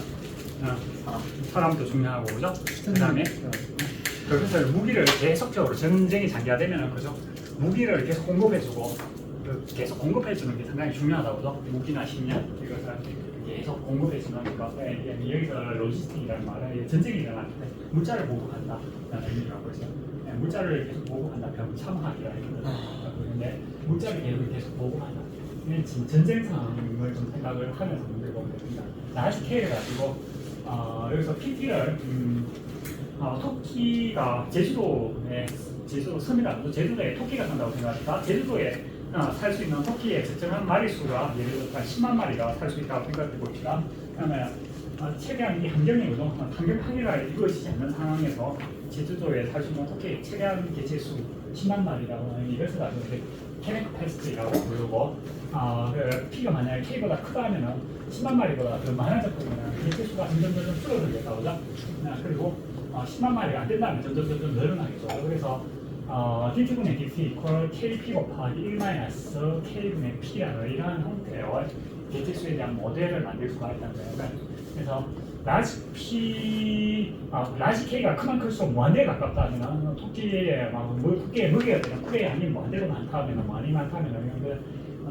사람도 중요하고 그죠? 그다음에 그것을 무기를 계속적으로 전쟁이 장기화되면은 그죠? 무기를 계속 공급해주고 계속 공급해주는 게 상당히 중요하다고 그죠? 무기나 식량 이것을 계속 공급해주는 거 여기서 로지스틱이라는 말은 전쟁이 일어날 때 물자를 보급한다라는 의미를 갖고 있어요. 물자를 계속 보급한다, 병참하기라 이런데 물자를 계속 보급한다. 전쟁 상황을 좀 생각을 하면서 문제를 보면 됩니다. 라지 스케일 가지고 여기서 PT를 토끼가 제주도 섬이라도 제주도에 토끼가 산다고 생각합니다. 제주도에 살 수 있는 토끼의 적정한 마리수가 예를 들어 10만 마리가 살 수 있다고 생각해 봅시다. 그러면 최대한 이 환경이 환경 파괴가 이루어지지 않는 상황에서 제주도에 살 수 있는 토끼의 최대한 개체수 10만 마리라고 하는 이것을 가지고 캐릭 패스트라고 부르고 P가 만약에 K보다 크다 하면은 10만 마리보다 더 많아졌다면 개체수가 점점 줄어들겠다 그죠? 그리고 10만 마리가 안 된다면 점점 늘어나겠죠. 그래서 dt분의 dt 이퀄 kp 곱하기 1 마이너스 k분의 p라는 이러한 형태의 개체수에 대한 모델을 만들 수가 있다는 거예요. 그래서 라지 k가 크면 클수록 무한대에 가깝다 하면 토끼의 토끼의 무게가 되는 크게 아닌 무한대로 많다 하면 많이 많다 하면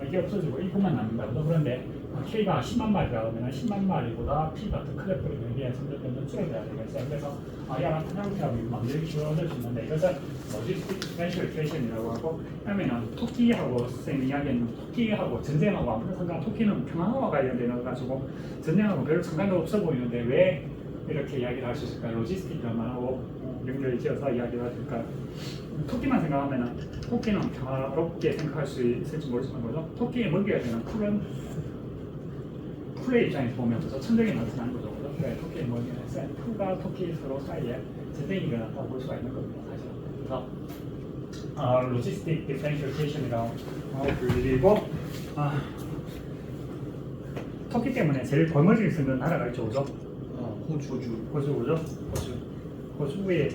이게 없어지고 이것만 남는다. 그런데 K가 10만 마리라고 하면 10만 마리보다 P가 더 크게 뿌리면 이게 점점 줄어들어야 되겠어요. 그래서 야간 탄양태하고 만들기 쉬워질 수 있는데 이것은 로지스틱 디퍼런셜 이퀘이션이라고 하고, 그러면은 토끼하고 쌤 이야기는 토끼하고 전쟁하고 아무런 상관, 토끼는 평화와 관련되는 가지고 전쟁하고 별로 상관도 없어 보이는데 왜 이렇게 이야기를 할 수 있을까요? 로지스틱이란 말하고 연결 지어서 이야기를 할까요? 토끼만 생각하면은 토끼는 평화롭게 생각할 수 있을지 모르지만 거죠. 토끼에 먹여야 되는 풀의 입장에서 보면 그죠, 천적이 나타나는 거죠. 그죠? 네, 토끼에 먹이는 풀과 토끼 서로 사이에 전쟁이 일어났다고 볼 수가 있는 겁니다. 사실. 그래서 로지스틱 디퍼런시에이션이라고 불리고, 토끼 때문에 제일 골머리를 쓰는 나라가 있죠, 그죠? 호주. 호주죠. 호주에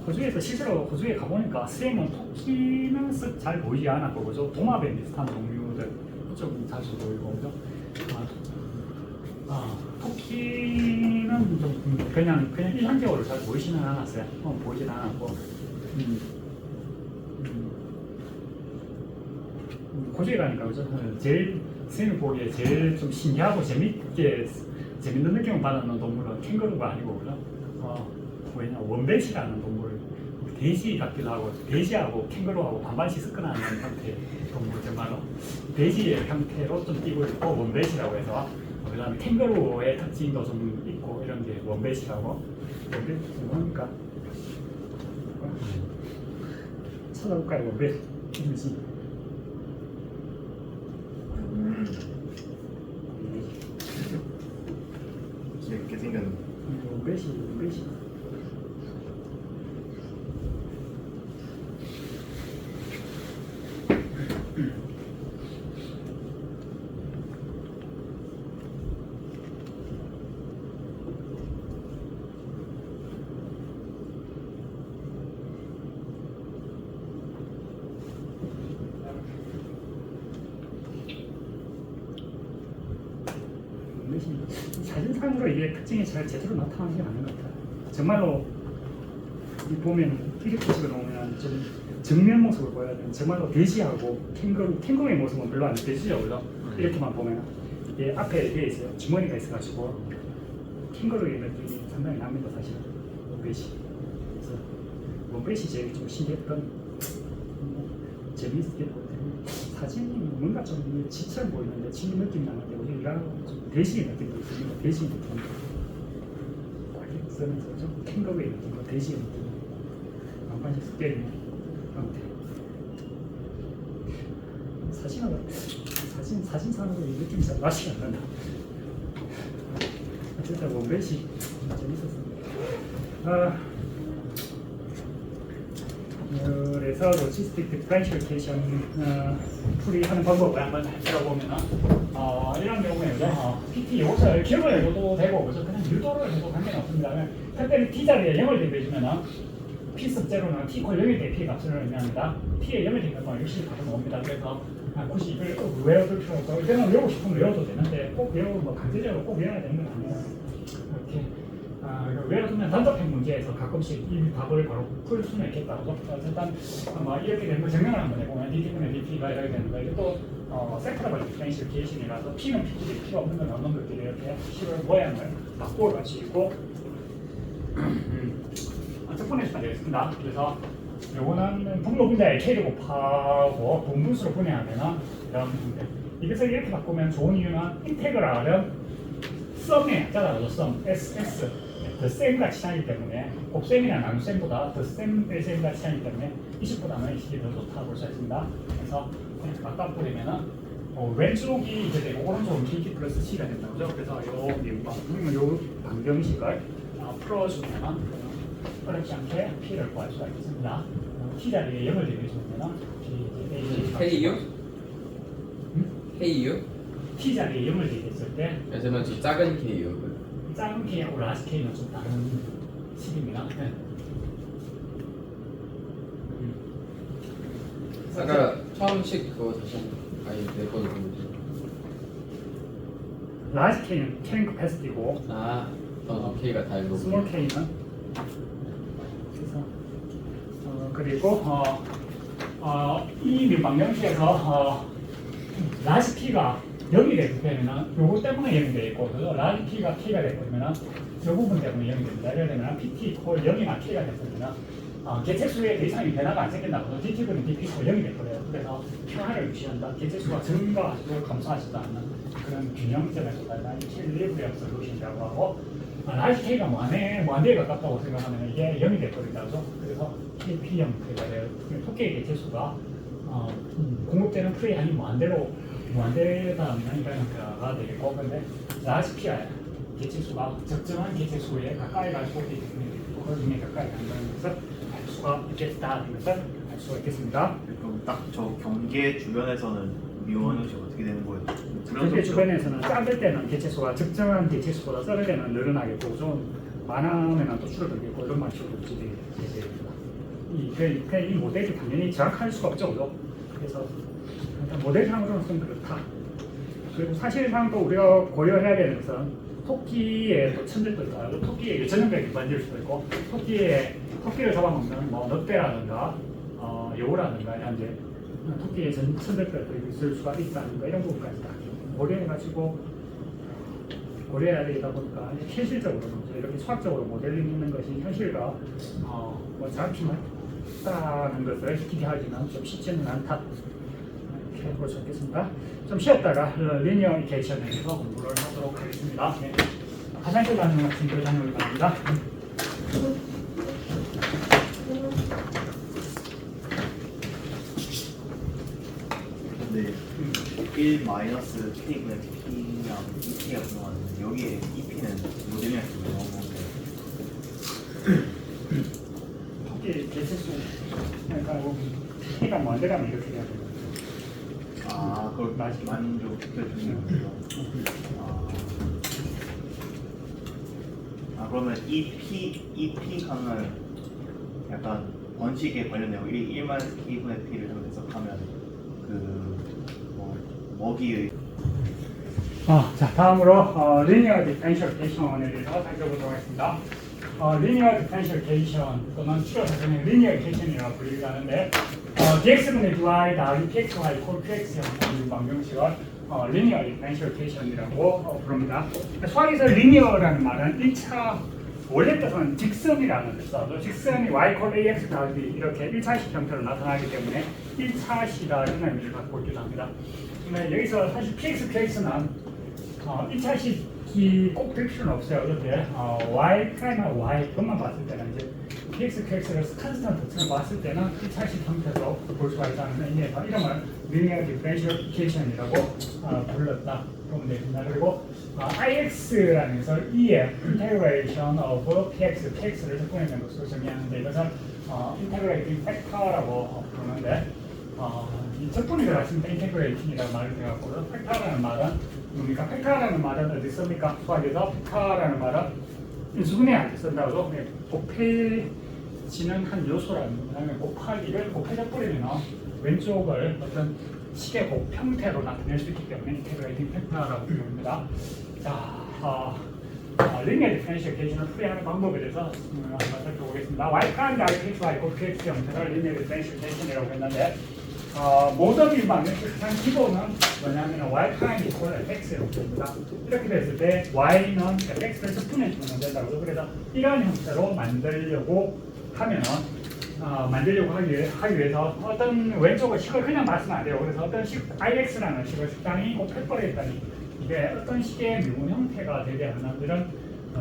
호주에서 실제로 호주에 가보니까 쌤은 토끼는 쓱 잘 보이지 않았고, 그죠? 도마뱀 비슷한 종류들 그쪽은 자주 보이고, 그죠? 토끼는 좀 그냥 일반적으로 잘 보이지는 않았어요. 보이진 않았고, 호주에 가니까 그죠? 제일 쌤이 보기에 제일 좀 신기하고 재밌는 느낌을 받는 동물은 캥거루가 아니고, 그죠? 왜냐, 원뱃이라는 동물, 돼지 같기도 하고, 돼지하고 캥거루하고 반반씩 섞어나는 형태의 동물, 정말로 돼지의 형태로 좀 띄고 있고 원뱃이라고 해서, 그 다음에 캥거루의 특징도 좀 있고 이런 게 원뱃이라고. 원뱃 뭐니까 찾아볼까요? 원뱃 이미지. 귀엽게 생겼네. 원뱃이 사진상으로 이게 특징이 잘 제대로 나타나지 않는 것 같아요. 정말로 이 보면 이렇게 찍어놓으면 좀 정면 모습을 보여야 되는, 정말로 돼지하고 캥거루의 모습은 별로 안 되시죠, 그죠? 이렇게만 보면 이게 앞에 되어 있어요. 주머니가 있어가지고 캥거루의 느낌이 상당히 납니다, 사실은. 원뱃이. 그래서 원뱃이 제일 좀 신기했던, 재미있게 보이는 사진이 뭔가 좀 지처럼 보이는데 진 느낌이 나는데, 우리가 좀 돼지의 느낌도 있습니다. 돼지의 느낌. 딱 쓰면서 좀 캥거루의 느낌과 돼지의 느낌 반반씩 섞여 있는 형태. 사진상으로 이 느낌이 잘 맛이 안 난다. 어쨌든 원뱃이 재밌었습니다. 그래서 로지스틱 디퍼런시에이션 풀이하는 방법을 한번 들어보면은 이런 경우에는 PT 요것을 기억을 해줘도 되고, 그래서 그냥 유도를 해도 관계는 없습니다. 특별히 T 자리에 0을 대입해주면은 P 습제로는 T 콜 0일 때 P 값을 의미합니다. T에 0을 대입하면 역시 값은 옵니다. 그래서 굳이 이걸 꼭 외워둘 필요 없고, 이거는 외우고 싶으면 외워도 되는데 꼭 외우고 강제적으로 꼭 외워야 되는 건 아니에요. 이렇게 외워두면 단답형 문제에서 가끔씩 이 답을 바로 풀 수는 있겠다고. 어쨌든 이렇게 되는 거 증명을 한번 해보면 dt분의 dt가 이렇게 되는 거, 이게 또 세퍼러블 디퍼런시에이션이라서 P는 P끼리 필요 없는 건 없는 것들이 이렇게 식을 모양을 바꾸어 갈 수 있고, 첫 번째 시간 되겠습니다. 그래서 요거는 분모 분자의 K를 곱하고 분분수로 분해하면은 이런 형태. 이것을 이렇게 바꾸면 좋은 이유는 인테그랄은 썸의 약자라고 썸, SS 더 셈과 치하기 때문에 곱셈이나 나눗셈보다 더 셈의 셈과 치하기 때문에 20보다는 20이 더 좋다고 볼 수 있습니다. 그래서 바꿔버리면은 왼쪽이 이제 되고 오른쪽은 KT 플러스 C가 된다고 그죠? 그래서 요 방정식을 풀어주면은 어렵지 않게 P를 구할 수가 있습니다. T 자리에 0을 대비해주면은 K요? K요? T 자리에 0을 대비했을 때 그러면 저 작은 K요. 작은 K하고 라지 K는 좀 다른 식입니다. 네. 아까 처음식 그거 다시 아니 내 거는 뭐지? 라지 K는 캐링 캐패시티고 K가 달고 스몰 K는 그래서 그리고 이 방정식에서 라지 P가 0이 되면은 요거 때문에 0이 돼 있고 그래서 라지 P가 K가 되면은 이 부분 때문에 0이 됩니다. 예를 들면 PT 콜 0이나 K가 됐으면 개체수의 대상이 변화가 안 생긴다고 DT분이 DP 콜 0이 돼버려요. 그래서 평화를 유지한다. 개체수가 증가하지도 감소하지도 않는 그런 균형점에서 달라는 킬리브리엄 솔루션이라고 하고 라지 K가 무한대에 가깝다고 생각하면 이게 0이 돼버린다고. 그래서 KP 형태가 돼요. 토끼의 개체수가 공급되는 프레임이 무한대다면 이런 형태가 되겠고, 근데 라지 P가 개체수가 적정한 개체수에 가까이 갈 수 있기 때문에 그걸 중에 가까이 간다는 것을 알 수가 있겠다는 것을 알 수가 있겠습니다. 그럼 딱 저 경계 주변에서는 미원 형식 어떻게 되는 거예요? 경계 주변에서는 작을 때는 개체수가 적정한 개체수보다 작을 때는 늘어나겠고 좀 많으면 또 줄어들겠고 이런 방식으로 유지되게 됩니다. 이 모델이 당연히 정확할 수가 없죠, 그죠? 그래서 일단 모델상으로는 좀 그렇다. 그리고 사실상 또 우리가 고려해야 되는 것은 토끼의 또 천적도 있어요. 토끼의 전형적인 만질 수도 있고 토끼를 잡아먹는 뭐 늑대라든가 여우라든가 이런 이제 토끼의 천적들도 있을 수가 있다는 거 이런 부분까지 다 고려해가지고 고려해야 되다 보니까 현실적으로는 이렇게 수학적으로 모델링 있는 것이 현실과 뭐 잡히다는 것을 기대하기는 좀 쉽지는 않다. 이렇게 볼 수 있겠습니다. 좀 쉬었다가 리니어 이케이션에 대해서 공부를 하도록 하겠습니다. 네. 화장실 가는 학생들 다녀올 겁니다. 근데 1 마이너스 K분의 P랑 EP가 분명한데 여기에 EP는 모델링 할수 있는 건데 토끼 개체수 그러니까 뭐 P가 뭔데라면 이렇게 돼야 돼요. 그걸 만족시켜주는 거죠. 그러면 EP 강을 약간 번식에 관련되고 1 마이너스 K분의 P를 좀 해석하면 먹이의 자, 다음으로 리니어 디펜셜 케이션에 대해서 살펴보도록 하겠습니다. 리니어 디펜셜 케이션 또는 줄여서 그냥 리니어 케이션이라고 불리기도 하는데 dx분의 dy 더하기 pxy 콜 qx 형 방정식을 리니어 디펜셜 케이션이라고 부릅니다. 수학에서 리니어라는 말은 1차 원래 뜻은 직선이라는 뜻이죠. 직선이 y 콜 ax 더하기 이렇게 1차식 형태로 나타나기 때문에 1차식이라는 의미를 갖고 있기도 합니다. 근데 여기서 사실 px, qx는 1차식이 꼭 될 필요는 없어요. 이렇게 y 프라임과 y 그것만 봤을 때는 이제 px, qx를 컨스턴트처럼 봤을 때는 1차식 형태로 볼 수가 있다는 의미에서 이름을 리니어 디퍼런시에이션이라고 불렀다 보면 됩니다. 그리고 ix라는 것을 e의 integration of px, px를 적분해낸 것으로 정의하는데 이것은 integrating factor라고 부르는데 이 적분이 들어갔습니다. integrating이라는 말을 들어갔고 factor라는 말은 뭡니까? 팩타라는 말은 어디 씁니까? 수학에서 팩타라는 말은 인수분해 할 때 쓴다고 곱해지는 한 요소라는 거는 곱하기를 곱해져버리면 왼쪽을 어떤 식의 곱 형태로 나타낼 수 있기 때문에 인테그레이팅 팩타라고 부릅니다. 자, 리니어 디퍼런시에이션 케이션을 풀이하는 방법에 대해서 한번 살펴보겠습니다. y 프라임 더하기 xy 곱 qx 형태를 리니어 디퍼런시에이션 케이션이라고 했는데 모든 일반은 가장 기본은 뭐냐면 y 프라임 이퀄 fx라고 됩니다. 이렇게 됐을 때 y는 fx를 적분해주면 된다고. 그래서 이런 형태로 만들려고 하면은 만들려고 하기 위해서 어떤 왼쪽의 식을 그냥 맞으면 안 돼요. 그래서 어떤 식 ix라는 식을 적당히 곱해버렸더니 이게 어떤 식의 미분 형태가 되게 하는 이런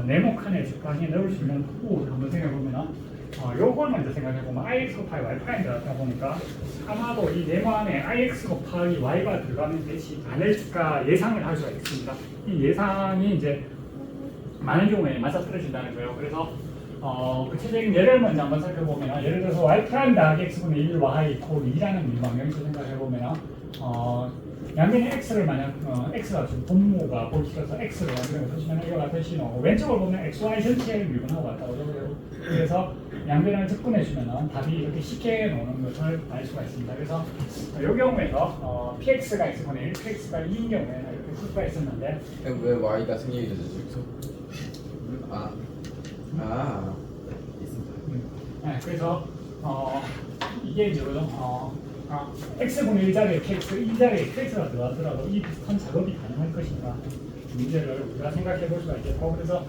네모칸에 적당히 넣을 수 있는 부분을 한번 생각해보면 요걸 먼저 생각해보면 ix 곱하기 y 프라임 들어가다 보니까 아마도 이 네모 안에 ix 곱하기 y가 들어가면 되지 않을까 예상을 할 수가 있습니다. 이 예상이 이제 많은 경우에 맞아떨어진다는 거예요. 그래서 구체적인 예를 먼저 한번 살펴보면 예를 들어서 y 프라임 더하기 x분의 1 y 이퀄 2라는 민방정식 생각해보면 양변의 x를 만약 x가 지금 분모가 볼트라서 x를 만들어 보시면 이와 같은 신호 왼쪽을 보면 xy 전체를 미분하고 같다고 그래요. 그래서 양변을 적분해주면 답이 이렇게 쉽게 나오는 것을 알 수가 있습니다. 그래서 이 경우에서 px가 x분의 1, px가 2인 경우에는 이렇게 풀 수가 있었는데 왜 y가 생략이 되죠 여기서? 있습니다. 네, 그래서 이게 이제 x분의 1자리에 kx, 2자리에 kx가 들어가더라도 이 비슷한 작업이 가능할 것인가 문제를 우리가 생각해 볼 수가 있겠고, 그래서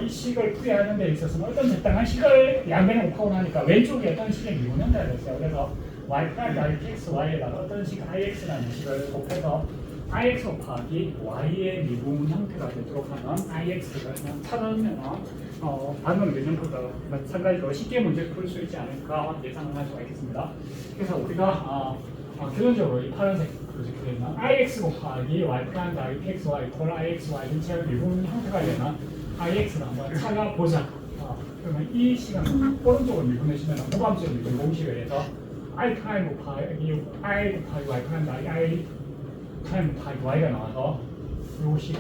이 식을 풀이하는 데 있어서는 어떤 적당한 식을 양변에 곱하고 나니까 왼쪽에 어떤 식의 미분 형태가 됐어요. 그래서 y 프라임 ix y에다가 어떤 식 ix라는 식을 곱해서 ix 곱하기 y의 미분 형태가 되도록 하는 ix를 그냥 찾아내면 반응 예전보다 마찬가지로 쉽게 문제를 풀 수 있지 않을까 예상을 할 수가 있겠습니다. 그래서 우리가 기본적으로 이 파란색 적혀 있는 ix 곱하기 y 프라임 ix y 이퀄 ix y 전체의 미분 형태가 되는 ix를 한번 찾아보자. 그러면 이 시간은 오른쪽으로 미분해주면 무감점 미분 공식에 의해서 i 프라임 곱하기 y 프라임 i 프라임 곱하기 y가 나와서 이 식은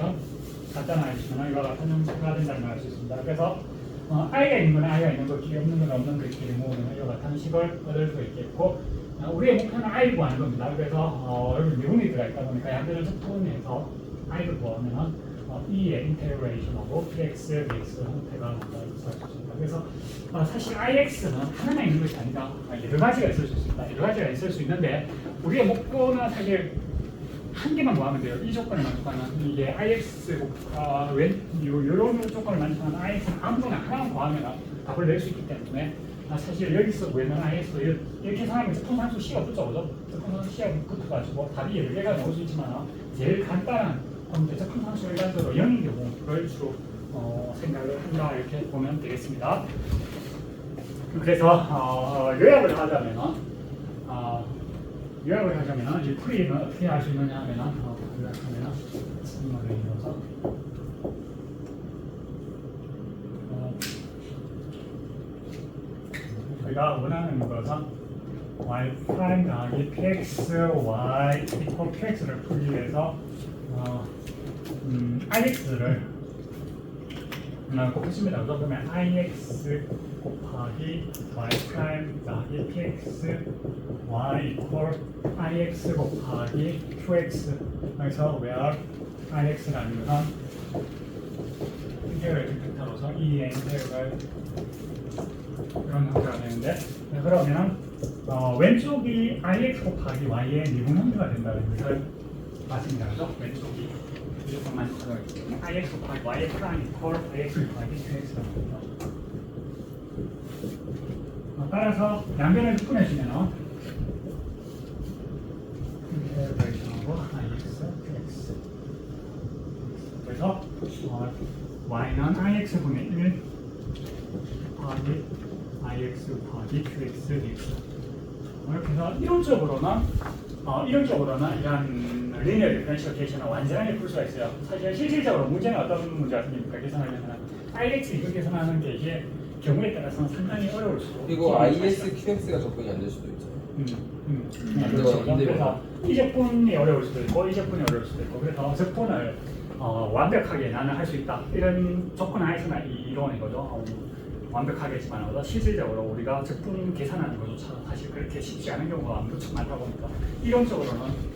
간단하게 이와 같은 형태가 된다는 걸 알 수 있습니다. 그래서 i가 있는 거는 i가 있는 것끼리 없는 건 없는 것끼리 모으면 이와 같은 식을 얻을 수 있겠고, 우리의 목표는 i를 구하는 겁니다. 그래서 여기 미분이 들어있다 보니까 양변을 적분해서 i를 구하면 e의 인테그레이션하고 px, dx 형태가 나올 수 있습니다. 그래서 사실 ix는 하나만 있는 것이 아니라 여러 가지가 있을 수 있습니다. 여러 가지가 있을 수 있는데 우리의 목표는 사실 한 개만 구하면 돼요. 이 조건을 만족하는 이게 ix 이런 조건을 만족하는 ix는 아무거나 하나만 구하면 답을 낼 수 있기 때문에 사실 여기서 구하는 ix 이렇게 계산하면 적분상수 C가 붙죠, 적분상수 C가 붙어가지고 답이 여러 개가 나올 수 있지만 제일 간단한 적분상수 일반적으로 0인 경우를 주로 생각을 한다 이렇게 보면 되겠습니다. 그래서 요약을 하자면 이 풀이는 어떻게 할 수 있느냐 하면은 스님을 이어서 우리가 원하는 것은 y 프라임 더하기 px y 이퀄 px를 풀기 위해서 ix를 곱했습니다. 그러면 ix 곱하기 y 프라임 더하기 px y 이퀄 ix 곱하기 qx. 그래서 where ix라는 것은 인테그레이션 벡터로서 e의 인테그럴 이런 형태가 되는데, 그러면 왼쪽이 ix 곱하기 y의 미분 형태가 된다는 것을 맞습니다. 그죠? 왼쪽이 이것만 ix 곱하기 y 프라임 이퀄 x 곱하기 qx라는 거죠. 따라서 양변을 분해주면 인테그레이션하고 ix, qx. 그래서 y는 ix분의 1 곱하기 ix 곱하기 qx dx. 이렇게 해서 이론적으로는 이런 리니어 디퍼런셜 계산을 완전하게 풀 수가 있어요. 사실 실질적으로 문제는 어떤 문제가 생깁니까? 계산하려면 ix 이걸 계산하는 게 이게 경우에 따라서는 상당히 어려울 수도. 그리고 is, qx가 접근이 안 될 수도 있죠. 그렇죠. 그래서 이 적분이 어려울 수도 있고 이 적분이 어려울 수도 있고, 그래서 적분을 완벽하게 나는 할 수 있다 이런 조건 하에서나 이 이론이거죠. 완벽하게 했지만 실질적으로 우리가 적분 계산하는 것조차 사실 그렇게 쉽지 않은 경우가 무척 많다 보니까 이론적으로는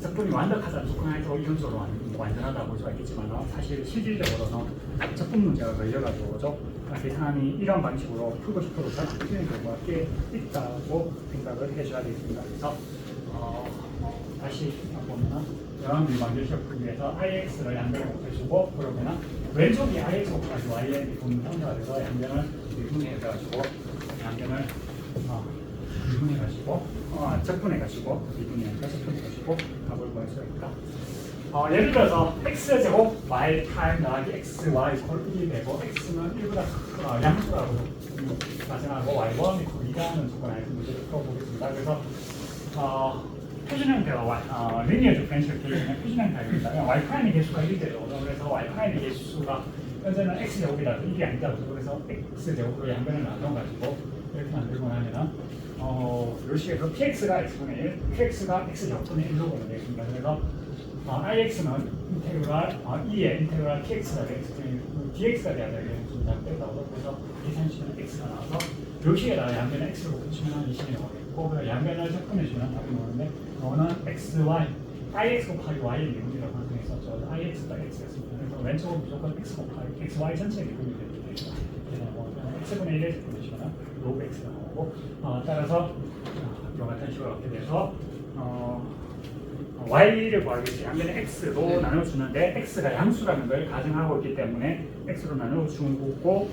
적분이 완벽하다는 조건 하에서 이론적으로 완전하다고 볼 수가 있겠지만 사실 실질적으로는 적분 문제가 걸려가지고 그죠? 계산이 이런 방식으로 풀고 싶어도 잘 안 풀리는 경우가 꽤 있다고 생각을 해줘야 되겠습니다. 그래서 다시 보면은 이런 미방정식을 풀기 위해서 ix를 양변을 곱해주고, 그러면은 왼쪽이 ix 곱하기 y의 미분 형태가 돼서 양변을 미분해가지고 적분해가지고 미분이니까 적분해가지고 답을 구할 수가 있다. 예를 들어서 x제곱 y 프라임 더하기 xy 이퀄 1이 되고 x는 1보다 양수라고 가정하고 y1 이퀄 2라는 조건 안에서 문제를 풀어보겠습니다. 그래서 표준 형태와 리니어 디퍼런셜 계산의 표준 형태입니다. y 프라임의 개수가 1이 되죠. 그래서 y 프라임의 개수가 현재는 x 제곱이라서 1이 아니다. 그래서 x 제곱으로 양변을 나눠가지고 이렇게 만들고 나면은 이 식에서 px가 x분의 1, qx가 x 제곱분의 1로 보면 되겠습니다. 그래서 ix는 인테그랄 e의 인테그랄 px가 dx가 돼야 되겠습니다. 그래서 계산식은 x가 나와서 이 식에다가 양변에 x를 곱해주면 이 식이 나오겠고, 양변을 적분해주면 답이 나오는데 이거는 xy, ix 곱하기 y의 미분이라고 가정했었죠. ix가 x였습니다. 그래서 왼쪽은 무조건 x 곱하기 xy 전체의 미분이 됩니다. x분의 1의 제곱이시거나 로그 x가 나오고 따라서 이와 같은 식으로 얻게 돼서 y를 구하기 위해 한 개는 x로 나눠주는데 x가 양수라는 걸 가정하고 있기 때문에 x로 나눠주는 거고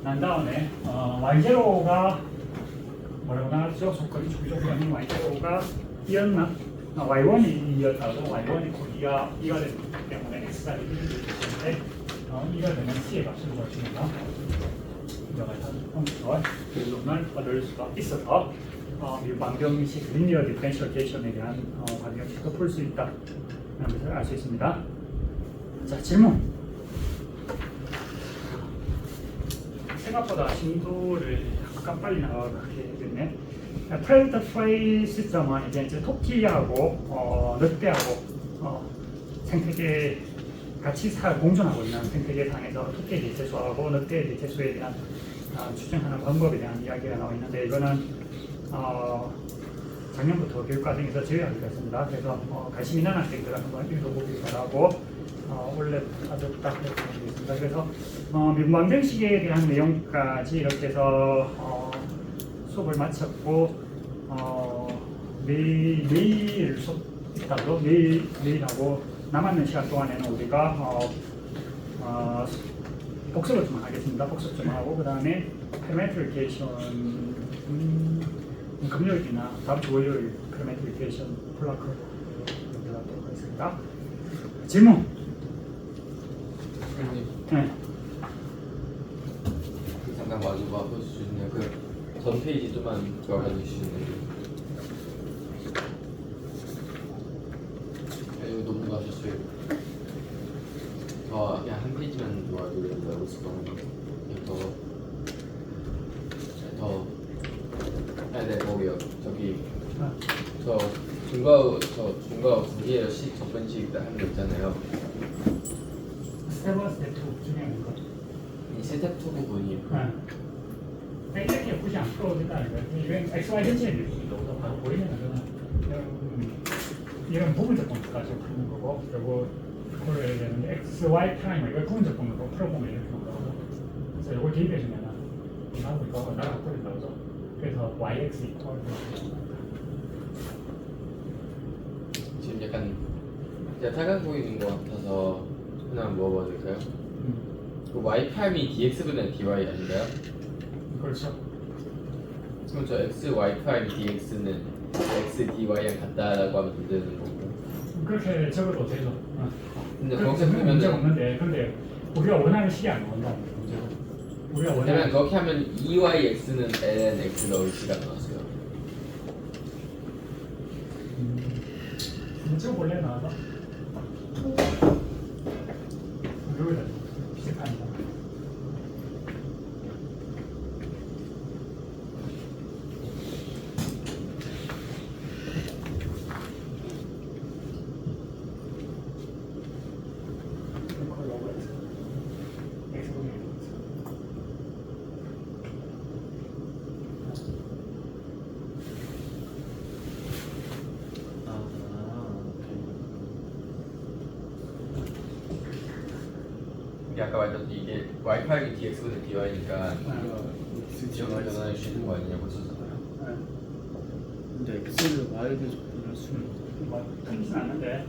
난 다음에 y0가 뭐라고 나왔죠? 조건이 조건이 y0가 2였나? y1이 2였다고 y1이 곧 2가 됐기 때문에 x가 1이 되는데 2가 되면 c의 값을 구해줍니다. 여러 가지 함수와 결론을 얻을 수가 있어서 망병식 리니어 디퍼런시에이션에 대한 방정식도 풀 수 있다 라는 것을 알 수 있습니다. 자, 질문. 생각보다 진도를 약간 빨리 나가게 됐네. 프레데터 프레이 시스템은 이제 토끼하고 늑대하고 생태계 같이 공존하고 있는 생태계 상에서 토끼의 개체수하고 늑대의 개체수에 대한 추정하는 방법에 대한 이야기가 나와 있는데 이거는 작년부터 교육과정에서 제외하기로 했습니다. 그래서 관심 있는 학생들은 한번 읽어보길 바라고 원래 아주 딱 이렇게 되겠습니다. 그래서 민방정식에 대한 내용까지 이렇게 해서 수업을 마쳤고 내일 수업 있다고 내일하고 남았는 시간 동안에는 우리가 복습을 좀 하겠습니다. 복습 좀 하고 그 다음에 크레메트리케이션 금요일이나 다음 주 월요일 크레메트리케이션 플라크 연결하도록 하겠습니다. 질문. 네. 잠깐 마주 봐볼 수 있나요? 그 전 페이지 좀만 들어가 주시면 이거 너무 가셨어요. 그냥 한 페이지만 도와드린다고 했을 거면 네, 거기요. 저기 저 중과 분기의 식 접근식 하는 거 있잖아요. 스텝 1, 스텝 2 중에 있는 거. 이 스텝 2 부분이 이렇게 굳이 안 풀어도 된다는 거예요. 이건 XY 전체의 뉴스도 바로 보이면 이런 부분적 공식까지 푸는 거고 그리고 그걸 되는데 XY 프라임 이걸 부분적 공식으로 풀어보면 이렇게 나오고 그래서 이걸 대입해주면 나하고 이거하고 나랑 바꿔준다고 그래서 YX 이퀄 지금 약간 제가 작아 보이는 것 같아서 하나 물어봐도 될까요? 그 y 프라임이 dx보다는 dy 아닌가요? 그렇죠. 그럼 저 x y 프라임 dx는 x dy랑 같다라고 하면 되는 거고. 그렇게 적어도 되죠. 근데 그렇게 거기서 적으면 문제가 보면은 없는데 근데 우리가 원하는 식이 안 나온다는 게 문제고 우리가 그러면 원하는 그렇게 하면 EYX는 ln x 넣을 시간 나왔어요. 적어볼래 나와서? 여기다 비슷합니다. 아까 말했던 이게 y 프라임이 dx보다 dy니까 지역을 전환할 수 있는 거 아니냐고 했었잖아요. 근데 X를 Y를 접근할 수는 틀리진 않는데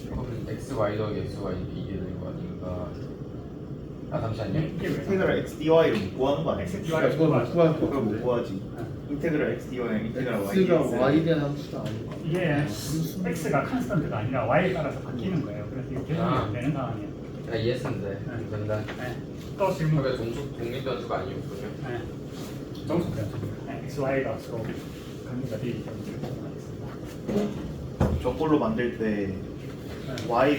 그러면 x y 더하기 x y 이게 되는 거 아닌가? 아 잠시만요. 이게 왜 인테그랄 XDY를 못 구하는 거 아니야? XDY 그걸 못 구할 것 그걸 못 같은데. 구하지. 인테그랄 XDY랑 인테그랄 X가 YX. Y에 대한 함수가 아니고 이게 x가 컨스턴트가 아니라 y에 따라서 바뀌는 거예요. 그래서 이게 계산이 안 되는 상황이에요. 아 이해했는데 감사합니다. 네. 또 질문. 그게 독립변수가 아니었군요. 네. 정수 변수입니다. 네. x, y가 서로 관계가 되기 때문에 이렇게 하겠습니다. 저꼴로 만들 때 네. Y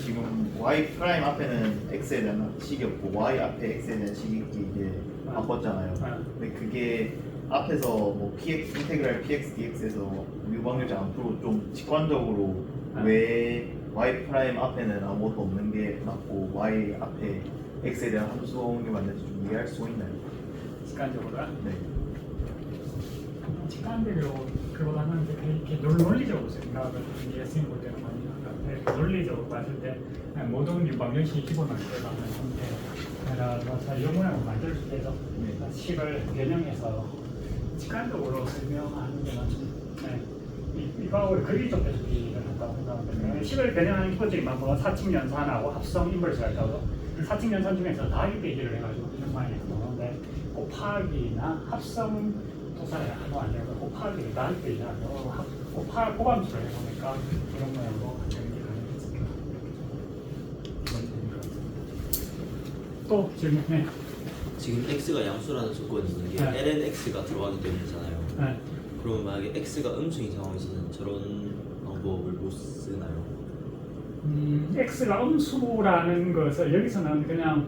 지금 Y 프라임 앞에는 X에 대한 식이었고 Y 앞에 X에 대한 식이 이제 바꿨잖아요. 근데 그게 앞에서 뭐 PX 인테그랄 PX DX에서 유방열차 안 풀고 좀 직관적으로 왜 Y 프라임 앞에는 아무것도 없는 게 맞고 Y 앞에 X에 대한 함수인 게 맞는지 좀 이해할 수 있나요? 직관적으로 네. 직관적으로 그거보다는 이렇게 논리적으로 생각을 이해했으면 볼 때는 많이 이렇게 논리적으로 봤을 때 모든 유방정식이 기본을 들어가는 상태라서 이 모양을 만들 때도 식을 변형해서 직관적으로 설명하는 게는 좀 이거하고 거리 좀 해주기를 한다고 생각하는데 식을 변형하는 기본적인 방법은 사칙연산하고 합성 인버스가 있다고 사칙연산 중에서 다이 베이지를 해가지고 이런 많이 나오는데 곱하기나 합성 도사를 하면 안 되고 곱하기 다이 베이지 하고 고감수를 해보니까 이런 모양으로 연결이 가능했습니다. 또 질문해. 지금 x가 양수라는 조건이 있는 게 네. lnx가 들어가기 때문이잖아요. 네. 그러면 만약에 x가 음수인 상황에서는 저런 방법을 못 쓰나요? x가 음수라는 것을 여기서는 그냥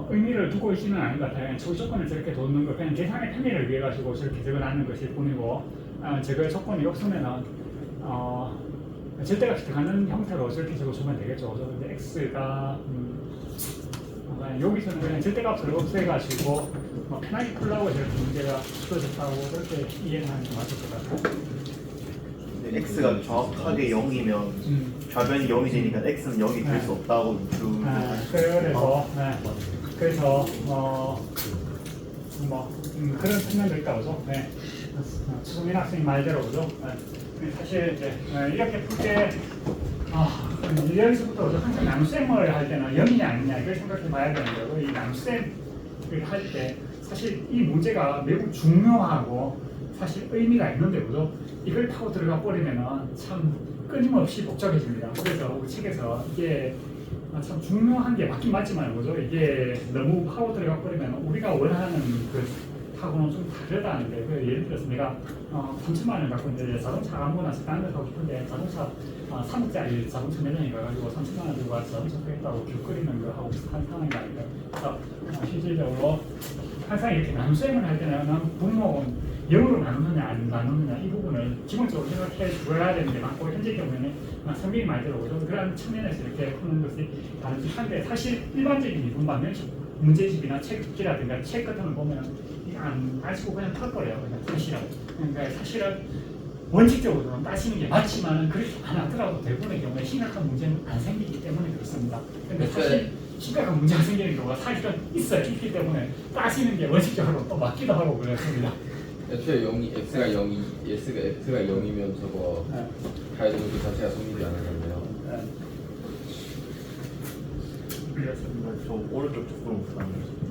의미를 두고 있지는 않은 것 같아요. 초기 조건을 저렇게 뒀는 거 그냥 계산의 편의를 위해 가지고 저렇게 적어놨는 것일 뿐이고 저거 조건이 없으면은 절대값이 들어가는 형태로 저렇게 적어주면 되겠죠. 근데 x가 여기서는 그냥 절대값을 없애가지고 뭐 편하게 풀라고 저렇게 문제가 풀어졌다고 그렇게 이해는 하는 게 맞을 것 같아요. 근데 x가 정확하게 0이면 좌변이 0이 되니까 x는 0이 될 수 없다고 그래서 그런 측면도 있다고 보죠. 네. 추성민 학생이 말대로 보죠. 네. 사실 이제 이렇게 풀 때 여기서부터 항상 남수셈을 할 때는 0이냐 아니냐 이걸 생각해 봐야 되는 거고 이 남수셈을 할 때 사실 이 문제가 매우 중요하고 사실 의미가 있는데 그죠? 이걸 타고 들어가 버리면은 참 끊임없이 복잡해집니다. 그래서 우리 책에서 이게 참 중요한 게 맞긴 맞지만 그죠? 이게 너무 파고 들어가 버리면 우리가 원하는 그 하고는 좀 다르다는데 예를 들어서 내가 3천만 원을 갖고 있는데 자동차 아무거나 다른 거 사고 싶은데 자동차 3억짜리 자동차 매장에 가가지고 3천만 원 들고 와서 자동차 사겠다고 길거리는 거 하고 비슷한 상황이 아닌가. 그래서 실질적으로 항상 이렇게 남수행을 할 때는 분모는 0으로 나누느냐 안 나누느냐 이 부분을 기본적으로 생각해 줘야 되는데 많고 현재 경우에는 선생님이 말대로 그런 측면에서 이렇게 푸는 것이 다른지 한데 사실 일반적인 미분 방정식 문제집이나 책기라든가 책 같은 걸 보면 안 따지고 그냥 풀어버려요. 그냥 사실은. 그러니까 사실은 원칙적으로는 따지는 게 맞지만 그렇게 안 하더라도 대부분의 경우에 심각한 문제는 안 생기기 때문에 그렇습니다. 근데 사실 심각한 문제가 생기는 경우가 사실은 있기 때문에 따지는 게 원칙적으로 또 맞기도 하고 그렇습니다. 애초에 x가 0이면 저거 가해도그 자체가 성립이 안 하잖아요. 그렇습니다. 저 오른쪽 조금 부담돼요.